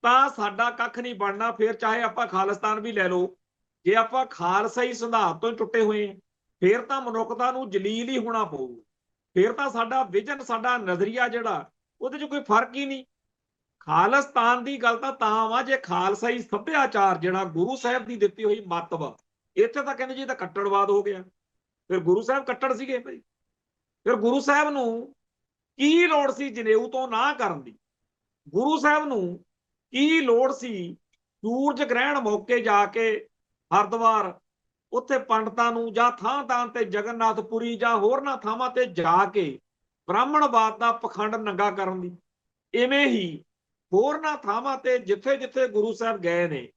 ਤਾਂ ਸਾਡਾ ਕੱਖ ਨਹੀਂ ਬਣਨਾ। ਫਿਰ ਚਾਹੇ ਆਪਾਂ ਖਾਲਿਸਤਾਨ ਵੀ ਲੈ ਲਓ, ਜੇ ਆਪਾਂ ਖਾਲਸਾਈ ਸਿਧਾਂਤ ਤੋਂ ਟੁੱਟੇ ਹੋਏ ਹਾਂ, ਫਿਰ ਤਾਂ ਮਨੁੱਖਤਾ ਨੂੰ ਜਲੀਲ ਹੀ ਹੋਣਾ ਪਊ। ਫਿਰ ਤਾਂ ਸਾਡਾ ਵਿਜ਼ਨ, ਸਾਡਾ ਨਜ਼ਰੀਆ ਜਿਹੜਾ, ਉਹਦੇ 'ਚ ਕੋਈ ਫਰਕ ਹੀ ਨਹੀਂ। ਖਾਲਿਸਤਾਨ ਦੀ ਗੱਲ ਤਾਂ ਵਾ ਜੇ ਖਾਲਸਾਈ ਸੱਭਿਆਚਾਰ ਜਿਹੜਾ ਗੁਰੂ ਸਾਹਿਬ ਦੀ ਦਿੱਤੀ ਹੋਈ ਮੱਤ ਵਾ, ਇੱਥੇ ਤਾਂ ਕਹਿੰਦੇ ਜੀ ਤਾਂ ਕੱਟੜਵਾਦ ਹੋ ਗਿਆ। ਫਿਰ ਗੁਰੂ ਸਾਹਿਬ ਕੱਟੜ ਸੀਗੇ ਭਾਈ? ਫਿਰ ਗੁਰੂ ਸਾਹਿਬ ਨੂੰ ਕੀ ਲੋੜ ਸੀ ਜਨੇਊ ਤੋਂ ਨਾ ਕਰਨ ਦੀ? ਗੁਰੂ ਸਾਹਿਬ ਨੂੰ ਕੀ ਲੋੜ ਸੀ ਸੂਰਜ ਗ੍ਰਹਿਣ ਮੌਕੇ ਜਾ ਕੇ ਹਰਿਦੁਆਰ ਉੱਥੇ ਪੰਡਤਾਂ ਨੂੰ ਜਾਂ ਥਾਂ ਥਾਂ ਤੇ ਜਗਨਨਾਥਪੁਰੀ ਜਾਂ ਹੋਰਨਾਂ ਥਾਵਾਂ ਤੇ ਜਾ ਕੇ ਬ੍ਰਾਹਮਣਵਾਦ ਦਾ ਪਖੰਡ ਨੰਗਾ ਕਰਨ ਦੀ? ਇਵੇਂ ਹੀ ਹੋਰਨਾਂ ਥਾਵਾਂ ਤੇ ਜਿੱਥੇ ਜਿੱਥੇ ਗੁਰੂ ਸਾਹਿਬ ਗਏ ਨੇ,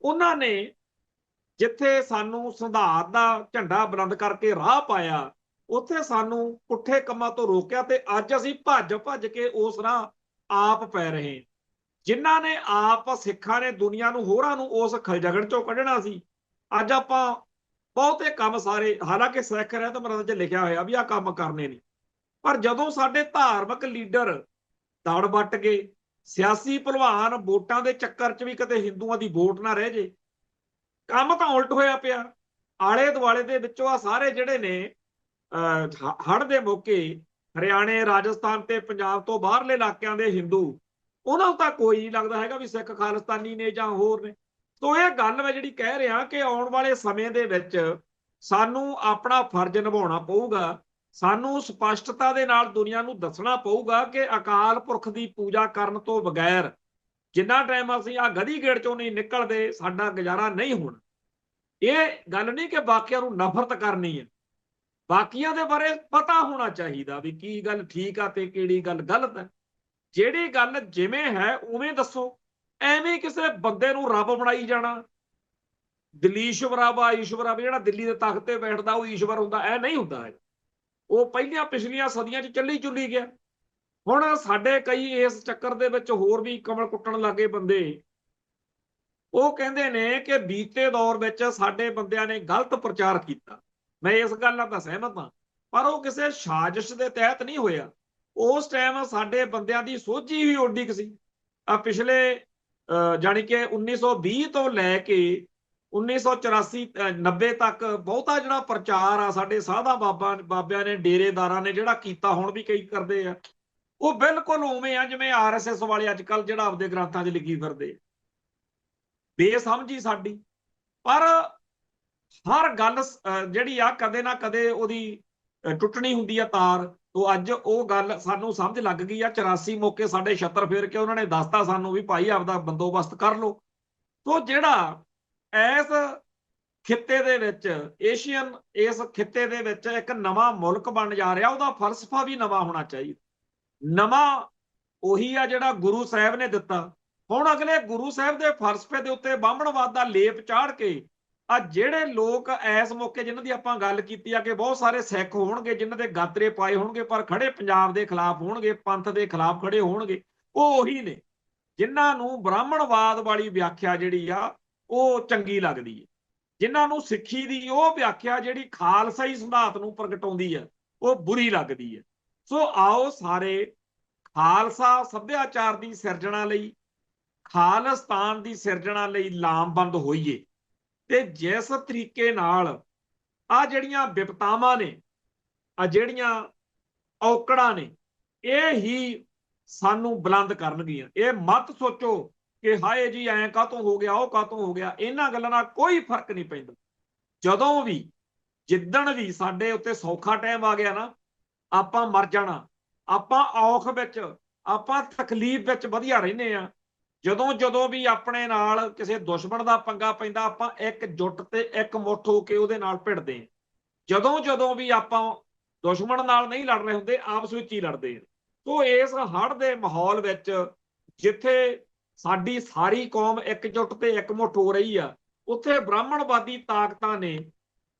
ਉਹਨਾਂ ਨੇ ਜਿੱਥੇ ਸਾਨੂੰ ਸਿਧਾਂਤ ਦਾ ਝੰਡਾ ਬੁਲੰਦ ਕਰਕੇ ਰਾਹ ਪਾਇਆ, ਉੱਥੇ ਸਾਨੂੰ ਪੁੱਠੇ ਕੰਮਾਂ ਤੋਂ ਰੋਕਿਆ ਤੇ ਅੱਜ ਅਸੀਂ ਭੱਜ ਭੱਜ ਕੇ ਉਸ ਰਾਹ ਆਪ ਪੈ ਰਹੇ। ਜਿਨ੍ਹਾਂ ਨੇ ਆਪ ਸਿੱਖਾਂ ਨੇ ਦੁਨੀਆ ਨੂੰ ਹੋਰਾਂ ਨੂੰ ਉਸ ਖਲਜਗਣ ਚੋਂ ਕੱਢਣਾ ਸੀ, ਅੱਜ ਆਪਾਂ ਬਹੁਤੇ ਕੰਮ ਸਾਰੇ, ਹਾਲਾਂਕਿ ਸਿੱਖ ਰਹਿਤ ਮਰਦ 'ਚ ਲਿਖਿਆ ਹੋਇਆ ਵੀ ਆਹ ਕੰਮ ਕਰਨੇ ਨਹੀਂ, ਪਰ ਜਦੋਂ ਸਾਡੇ ਧਾਰਮਿਕ ਲੀਡਰ ਦੜ ਵੱਟ ਗਏ, ਸਿਆਸੀ ਭਲਵਾਨ ਵੋਟਾਂ ਦੇ ਚੱਕਰ 'ਚ ਵੀ ਕਿਤੇ ਹਿੰਦੂਆਂ ਦੀ ਵੋਟ ਨਾ ਰਹਿ ਜੇ, ਕੰਮ ਤਾਂ ਉਲਟ ਹੋਇਆ ਪਿਆ। ਆਲੇ ਦੁਆਲੇ ਦੇ ਵਿੱਚੋਂ ਆ ਸਾਰੇ ਜਿਹੜੇ ਨੇ ਹੜ੍ਹ ਦੇ ਮੌਕੇ ਹਰਿਆਣੇ, ਰਾਜਸਥਾਨ ਤੇ ਪੰਜਾਬ ਤੋਂ ਬਾਹਰਲੇ ਇਲਾਕਿਆਂ ਦੇ ਹਿੰਦੂ, ਉਹਨਾਂ ਨੂੰ ਤਾਂ ਕੋਈ ਨਹੀਂ ਲੱਗਦਾ ਹੈਗਾ ਵੀ ਸਿੱਖ ਖਾਲਿਸਤਾਨੀ ਨੇ ਜਾਂ ਹੋਰ ਨੇ। ਸੋ ਇਹ ਗੱਲ ਮੈਂ ਜਿਹੜੀ ਕਹਿ ਰਿਹਾ ਕਿ ਆਉਣ ਵਾਲੇ ਸਮੇਂ ਦੇ ਵਿੱਚ ਸਾਨੂੰ ਆਪਣਾ ਫਰਜ਼ ਨਿਭਾਉਣਾ ਪਊਗਾ। ਸਾਨੂੰ ਸਪਸ਼ਟਤਾ ਦੇ ਨਾਲ ਦੁਨੀਆ ਨੂੰ ਦੱਸਣਾ ਪਊਗਾ ਕਿ ਅਕਾਲ ਪੁਰਖ ਦੀ ਪੂਜਾ ਕਰਨ ਤੋਂ ਬਗੈਰ ਜਿੰਨਾ ਟਾਈਮ ਅਸੀਂ ਆ ਗਧੀ ਗੇੜ ਚੋਂ ਨਹੀਂ ਨਿਕਲਦੇ, ਸਾਡਾ ਗੁਜ਼ਾਰਾ ਨਹੀਂ ਹੋਣਾ। ਇਹ ਗੱਲ ਨਹੀਂ ਕਿ ਬਾਕੀਆਂ ਨੂੰ ਨਫ਼ਰਤ ਕਰਨੀ ਹੈ, ਬਾਕੀਆਂ ਦੇ ਬਾਰੇ ਪਤਾ ਹੋਣਾ ਚਾਹੀਦਾ ਵੀ ਕੀ ਗੱਲ ਠੀਕ ਆ ਤੇ ਕਿਹੜੀ ਗੱਲ ਗਲਤ ਹੈ। ਜਿਹੜੀ ਗੱਲ ਜਿਵੇਂ ਹੈ ਉਵੇਂ ਦੱਸੋ। ਐਵੇਂ ਕਿਸੇ ਬੰਦੇ ਨੂੰ ਰੱਬ ਬਣਾਈ ਜਾਣਾ, ਦਲੀਸ਼ਵਰਾ ਵਾ ਈਸ਼ਵਰਾ, ਜਿਹੜਾ ਦਿੱਲੀ ਦੇ ਤਖਤ ਤੇ ਬੈਠਦਾ ਉਹ ਈਸ਼ਵਰ ਹੁੰਦਾ, ਇਹ ਨਹੀਂ ਹੁੰਦਾ ਹੈ। ਉਹ ਪਹਿਲੀਆਂ ਪਿਛਲੀਆਂ ਸਦੀਆਂ 'ਚ ਚੱਲੀ ਚੁੱਲੀ ਗਿਆ। ਹੁਣ ਸਾਡੇ ਕਈ ਇਸ ਚੱਕਰ ਦੇ ਵਿੱਚ ਹੋਰ ਵੀ ਕਮਲ ਕੁੱਟਣ ਲੱਗੇ ਬੰਦੇ। ਉਹ ਕਹਿੰਦੇ ਨੇ ਕਿ ਬੀਤੇ ਦੌਰ ਵਿੱਚ ਸਾਡੇ ਬੰਦਿਆਂ ਨੇ ਗਲਤ ਪ੍ਰਚਾਰ ਕੀਤਾ। ਮੈਂ ਇਸ ਗੱਲ ਨਾਲ ਤਾਂ ਸਹਿਮਤ ਹਾਂ, ਪਰ ਉਹ ਕਿਸੇ ਸਾਜ਼ਿਸ਼ ਦੇ ਤਹਿਤ ਨਹੀਂ ਹੋਇਆ। ਉਸ ਟਾਈਮ ਸਾਡੇ ਬੰਦਿਆਂ ਦੀ ਸੋਝੀ ਵੀ ਓਡੀ ਕੁ ਸੀ। ਆ ਪਿਛਲੇ ਜਾਣੀ ਕਿ 1920 ਤੋਂ ਲੈ ਕੇ 1984 90 ਤੱਕ ਬਹੁਤਾ ਜਿਹੜਾ ਪ੍ਰਚਾਰ ਆ ਸਾਡੇ ਸਾਧਾ ਬਾਬਿਆਂ ਨੇ, ਡੇਰੇਦਾਰਾਂ ਨੇ ਜਿਹੜਾ ਕੀਤਾ, ਹੁਣ ਵੀ ਕਈ ਕਰਦੇ ਆ, ਉਹ ਬਿਲਕੁਲ ਉਵੇਂ ਆ ਜਿਵੇਂ RSS ਵਾਲੇ ਅੱਜ ਕੱਲ ਜਿਹੜਾ ਆਪਦੇ ਗ੍ਰੰਥਾਂ 'ਚ ਲਿਖੀ ਫਿਰਦੇ। ਬੇਸਮਝੀ ਸਾਡੀ। ਪਰ ਹਰ ਗੱਲ ਜਿਹੜੀ ਆ ਕਦੇ ਨਾ ਕਦੇ ਉਹਦੀ ਟੁੱਟਣੀ ਹੁੰਦੀ ਆ ਤਾਰ। ਤੋਂ ਅੱਜ ਉਹ ਗੱਲ ਸਾਨੂੰ ਸਮਝ ਲੱਗ ਗਈ ਆ। 84 ਮੌਕੇ ਸਾਡੇ ਛੱਤਰ ਫੇਰ ਕੇ ਉਹਨਾਂ ਨੇ ਦੱਸਤਾ ਸਾਨੂੰ ਵੀ ਭਾਈ ਆਪਦਾ ਬੰਦੋਬਸਤ ਕਰ ਲਓ। ਤੋਂ ਜਿਹੜਾ ਇਸ ਖਿੱਤੇ ਦੇ ਵਿੱਚ ਏਸ਼ੀਅਨ, ਇਸ ਖਿੱਤੇ ਦੇ ਵਿੱਚ ਇੱਕ ਨਵਾਂ ਮੁਲਕ ਬਣ ਜਾ ਰਿਹਾ, ਉਹਦਾ ਫਲਸਫਾ ਵੀ ਨਵਾਂ ਹੋਣਾ ਚਾਹੀਦਾ। ਨਵਾਂ ਉਹੀ ਆ ਜਿਹੜਾ ਗੁਰੂ ਸਾਹਿਬ ਨੇ ਦਿੱਤਾ। ਹੁਣ ਅਗਲੇ ਗੁਰੂ ਸਾਹਿਬ ਦੇ ਫਲਸਫੇ ਦੇ ਉੱਤੇ ਬਾਹਮਣਵਾਦ ਦਾ ਲੇਪ ਚਾੜ ਕੇ ਆ ਜਿਹੜੇ ਲੋਕ ਇਸ ਮੌਕੇ ਜਿਨ੍ਹਾਂ ਦੀ ਆਪਾਂ ਗੱਲ ਕੀਤੀ ਆ ਕਿ ਬਹੁਤ ਸਾਰੇ ਸਿੱਖ ਹੋਣਗੇ ਜਿਨ੍ਹਾਂ ਦੇ ਗਾਤਰੇ ਪਾਏ ਹੋਣਗੇ ਪਰ ਖੜੇ ਪੰਜਾਬ ਦੇ ਖਿਲਾਫ ਹੋਣਗੇ, ਪੰਥ ਦੇ ਖਿਲਾਫ ਖੜੇ ਹੋਣਗੇ, ਉਹ ਉਹੀ ਨੇ ਜਿਨ੍ਹਾਂ ਨੂੰ ਬ੍ਰਾਹਮਣਵਾਦ ਵਾਲੀ ਵਿਆਖਿਆ ਜਿਹੜੀ ਆ ਉਹ ਚੰਗੀ ਲੱਗਦੀ ਹੈ, ਜਿਨ੍ਹਾਂ ਨੂੰ ਸਿੱਖੀ ਦੀ ਉਹ ਵਿਆਖਿਆ ਜਿਹੜੀ ਖਾਲਸਾਈ ਸਿਧਾਂਤ ਨੂੰ ਪ੍ਰਗਟਾਉਂਦੀ ਹੈ ਉਹ ਬੁਰੀ ਲੱਗਦੀ ਹੈ। ਸੋ ਆਓ ਸਾਰੇ ਖਾਲਸਾ ਸੱਭਿਆਚਾਰ ਦੀ ਸਿਰਜਣਾ ਲਈ, ਖਾਲਿਸਤਾਨ ਦੀ ਸਿਰਜਣਾ ਲਈ ਲਾਮਬੰਦ ਹੋਈਏ। ਤੇ ਜਿਸ ਤਰੀਕੇ ਨਾਲ ਆ ਜਿਹੜੀਆਂ ਵਿਪਤਾਵਾਂ ਨੇ, ਆ ਜਿਹੜੀਆਂ ਔਕੜਾਂ ਨੇ, ਇਹ ਹੀ ਸਾਨੂੰ ਬੁਲੰਦ ਕਰਨਗੀਆਂ। ਇਹ ਮਤ ਸੋਚੋ ਕਿ ਹਾਏ ਜੀ ਐਂ ਕਾਹਤੋਂ ਹੋ ਗਿਆ, ਉਹ ਕਾਹਤੋਂ ਹੋ ਗਿਆ। ਇਹਨਾਂ ਗੱਲਾਂ ਨਾਲ ਕੋਈ ਫਰਕ ਨਹੀਂ ਪੈਂਦਾ। ਜਦੋਂ ਵੀ, ਜਿੱਦਣ ਵੀ ਸਾਡੇ ਉੱਤੇ ਸੌਖਾ ਟਾਈਮ ਆ ਗਿਆ ਨਾ, ਆਪਾਂ ਮਰ ਜਾਣਾ। ਆਪਾਂ ਔਖ ਵਿੱਚ, ਆਪਾਂ ਤਕਲੀਫ ਵਿੱਚ ਵਧੀਆ ਰਹਿੰਦੇ ਆ। ਜਦੋਂ ਵੀ ਆਪਣੇ ਨਾਲ ਕਿਸੇ ਦੁਸ਼ਮਣ ਦਾ ਪੰਗਾ ਪੈਂਦਾ, ਆਪਾਂ ਇਕਜੁੱਟ ਤੇ ਇਕਮੁੱਠ ਹੋ ਕੇ ਉਹਦੇ ਨਾਲ ਭਿੜਦੇ ਆ। ਜਦੋਂ ਵੀ ਆਪਾਂ ਦੁਸ਼ਮਣ ਨਾਲ ਨਹੀਂ ਲੜ ਰਹੇ ਹੁੰਦੇ, ਆਪਸ ਵਿੱਚ ਹੀ ਲੜਦੇ ਆ। ਸੋ ਇਸ ਹੜ੍ਹ ਦੇ ਮਾਹੌਲ ਵਿੱਚ ਜਿੱਥੇ ਸਾਡੀ ਸਾਰੀ ਕੌਮ ਇਕਜੁੱਟ ਤੇ ਇਕਮੁੱਠ ਹੋ ਰਹੀ ਆ, ਉੱਥੇ ਬ੍ਰਾਹਮਣਵਾਦੀ ਤਾਕਤਾਂ ਨੇ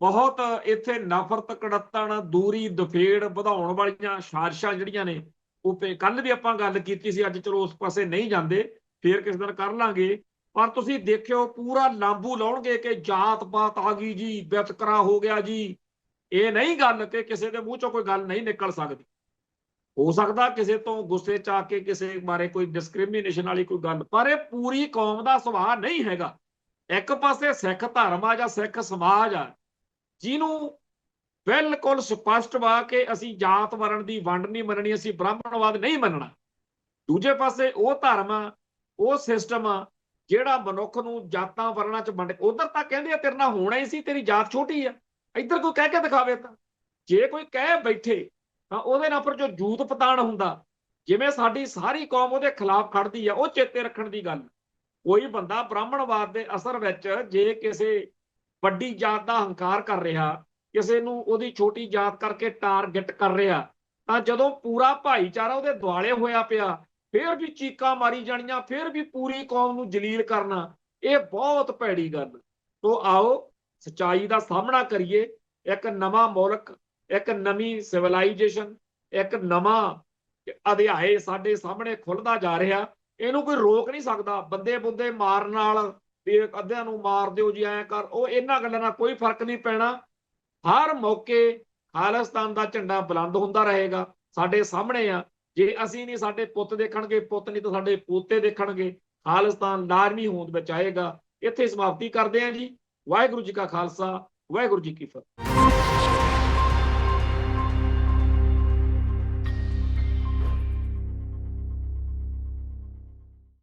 ਬਹੁਤ ਇੱਥੇ ਨਫ਼ਰਤ, ਕੜੱਤਣ, ਦੂਰੀ, ਦਫੇੜ ਵਧਾਉਣ ਵਾਲੀਆਂ ਸਾਜ਼ਿਸ਼ਾਂ ਜਿਹੜੀਆਂ ਨੇ, ਉਹ ਕੱਲ ਵੀ ਆਪਾਂ ਗੱਲ ਕੀਤੀ ਸੀ। ਅੱਜ ਚਲੋ ਉਸ ਪਾਸੇ ਨਹੀਂ ਜਾਂਦੇ, ਫੇਰ ਕਿਸ ਦਿਨ ਕਰ ਲਾਂਗੇ। ਪਰ ਤੁਸੀਂ ਦੇਖਿਓ ਪੂਰਾ ਲਾਂਬੂ ਲਾਉਣਗੇ ਕਿ ਜਾਤ ਪਾਤ ਆ ਗਈ ਜੀ, ਵਿਤਕਰਾ ਹੋ ਗਿਆ ਜੀ। ਇਹ ਨਹੀਂ ਗੱਲ ਕਿ ਕਿਸੇ ਦੇ ਮੂੰਹ ਚੋਂ ਕੋਈ ਗੱਲ ਨਹੀਂ ਨਿਕਲ ਸਕਦੀ। ਹੋ ਸਕਦਾ ਕਿਸੇ ਤੋਂ ਗੁੱਸੇ ਚ ਆ ਕੇ ਕਿਸੇ ਬਾਰੇ ਕੋਈ ਡਿਸਕ੍ਰਿਮੀਨੇਸ਼ਨ ਵਾਲੀ ਕੋਈ ਗੱਲ, ਪਰ ਇਹ ਪੂਰੀ ਕੌਮ ਦਾ ਸੁਭਾਅ ਨਹੀਂ ਹੈਗਾ। ਇੱਕ ਪਾਸੇ ਸਿੱਖ ਧਰਮ ਆ ਜਾਂ ਸਿੱਖ ਸਮਾਜ ਆ ਜਿਹਨੂੰ ਬਿਲਕੁਲ ਸਪਸ਼ਟ ਵਾ ਕਿ ਅਸੀਂ ਜਾਤ ਵਰਣ ਦੀ ਵੰਡ ਨਹੀਂ ਮੰਨਣੀ, ਅਸੀਂ ਬ੍ਰਾਹਮਣਵਾਦ ਨਹੀਂ ਮੰਨਣਾ। ਦੂਜੇ ਪਾਸੇ ਉਹ ਧਰਮ ਆ, ਉਹ ਸਿਸਟਮ ਆ ਜਿਹੜਾ ਮਨੁੱਖ ਨੂੰ ਜਾਤਾਂ ਵਰਨਾਂ ਚ ਵੰਡ, ਉਧਰ ਤਾਂ ਕਹਿੰਦੇ ਆ ਤੇਰੇ ਨਾਲ ਹੋਣਾ ਹੀ ਸੀ, ਤੇਰੀ ਜਾਤ ਛੋਟੀ ਆ, ਇੱਧਰ ਕੋਈ ਕਹਿ ਕੇ ਦਿਖਾਵੇ ਤਾਂ, ਜੇ ਕੋਈ ਕਹਿ ਬੈਠੇ ਤਾਂ ਉਹਦੇ ਨਾਲ ਫਿਰ ਜੋ ਜੂਤ ਪਤਾਣ ਹੁੰਦਾ, ਜਿਵੇਂ ਸਾਡੀ ਸਾਰੀ ਕੌਮ ਉਹਦੇ ਖਿਲਾਫ ਖੜਦੀ ਆ, ਉਹ ਚੇਤੇ ਰੱਖਣ ਦੀ ਗੱਲ। ਕੋਈ ਬੰਦਾ ਬ੍ਰਾਹਮਣਵਾਦ ਦੇ ਅਸਰ ਵਿੱਚ ਜੇ ਕਿਸੇ ਵੱਡੀ ਜਾਤ ਦਾ ਹੰਕਾਰ ਕਰ ਰਿਹਾ, ਕਿਸੇ ਨੂੰ ਉਹਦੀ ਛੋਟੀ ਜਾਤ ਕਰਕੇ ਟਾਰਗੇਟ ਕਰ ਰਿਹਾ, ਤਾਂ ਜਦੋਂ ਪੂਰਾ ਭਾਈਚਾਰਾ ਉਹਦੇ ਦੁਆਲੇ ਹੋਇਆ ਪਿਆ, ਫਿਰ ਵੀ ਚੀਕਾਂ ਮਾਰੀ ਜਾਣੀਆਂ, ਫਿਰ ਵੀ ਪੂਰੀ ਕੌਮ ਨੂੰ ਜਲੀਲ ਕਰਨਾ, ਇਹ ਬਹੁਤ ਭੈੜੀ ਗੱਲ। ਤੋਂ ਆਓ ਸੱਚਾਈ ਦਾ ਸਾਹਮਣਾ ਕਰੀਏ। ਇੱਕ ਨਵਾਂ ਮੁਲਕ, ਇੱਕ ਨਵੀਂ ਸਿਵਲਾਈਜੇਸ਼ਨ, ਇੱਕ ਨਵਾਂ ਅਧਿਆਏ ਸਾਡੇ ਸਾਹਮਣੇ ਖੁੱਲਦਾ ਜਾ ਰਿਹਾ। ਇਹਨੂੰ ਕੋਈ ਰੋਕ ਨਹੀਂ ਸਕਦਾ। ਬੰਦੇ ਬੁੰਦੇ ਮਾਰਨ ਨਾਲ, ਵੀ ਅੱਧਿਆਂ ਨੂੰ ਮਾਰ ਦਿਓ ਜੀ, ਐਂ ਕਰ, ਉਹ ਇਹਨਾਂ ਗੱਲਾਂ ਨਾਲ ਕੋਈ ਫਰਕ ਨਹੀਂ ਪੈਣਾ। ਹਰ ਮੌਕੇ ਖਾਲਿਸਤਾਨ ਦਾ ਝੰਡਾ ਬੁਲੰਦ ਹੁੰਦਾ ਰਹੇਗਾ, ਸਾਡੇ ਸਾਹਮਣੇ ਆ। ਜੇ ਅਸੀਂ ਨਹੀਂ, ਸਾਡੇ ਪੁੱਤ ਦੇਖਣਗੇ, ਪੁੱਤ ਨਹੀਂ ਤਾਂ ਸਾਡੇ ਪੋਤੇ ਦੇਖਣਗੇ। ਖਾਲਿਸਤਾਨ ਲਾਜ਼ਮੀ ਹੋਂਦ ਵਿੱਚ ਆਏਗਾ। ਇੱਥੇ ਸਮਾਪਤੀ ਕਰਦੇ ਹਾਂ ਜੀ। ਵਾਹਿਗੁਰੂ ਜੀ ਕਾ ਖਾਲਸਾ, ਵਾਹਿਗੁਰੂ ਜੀ ਕੀ ਫਤਿਹ।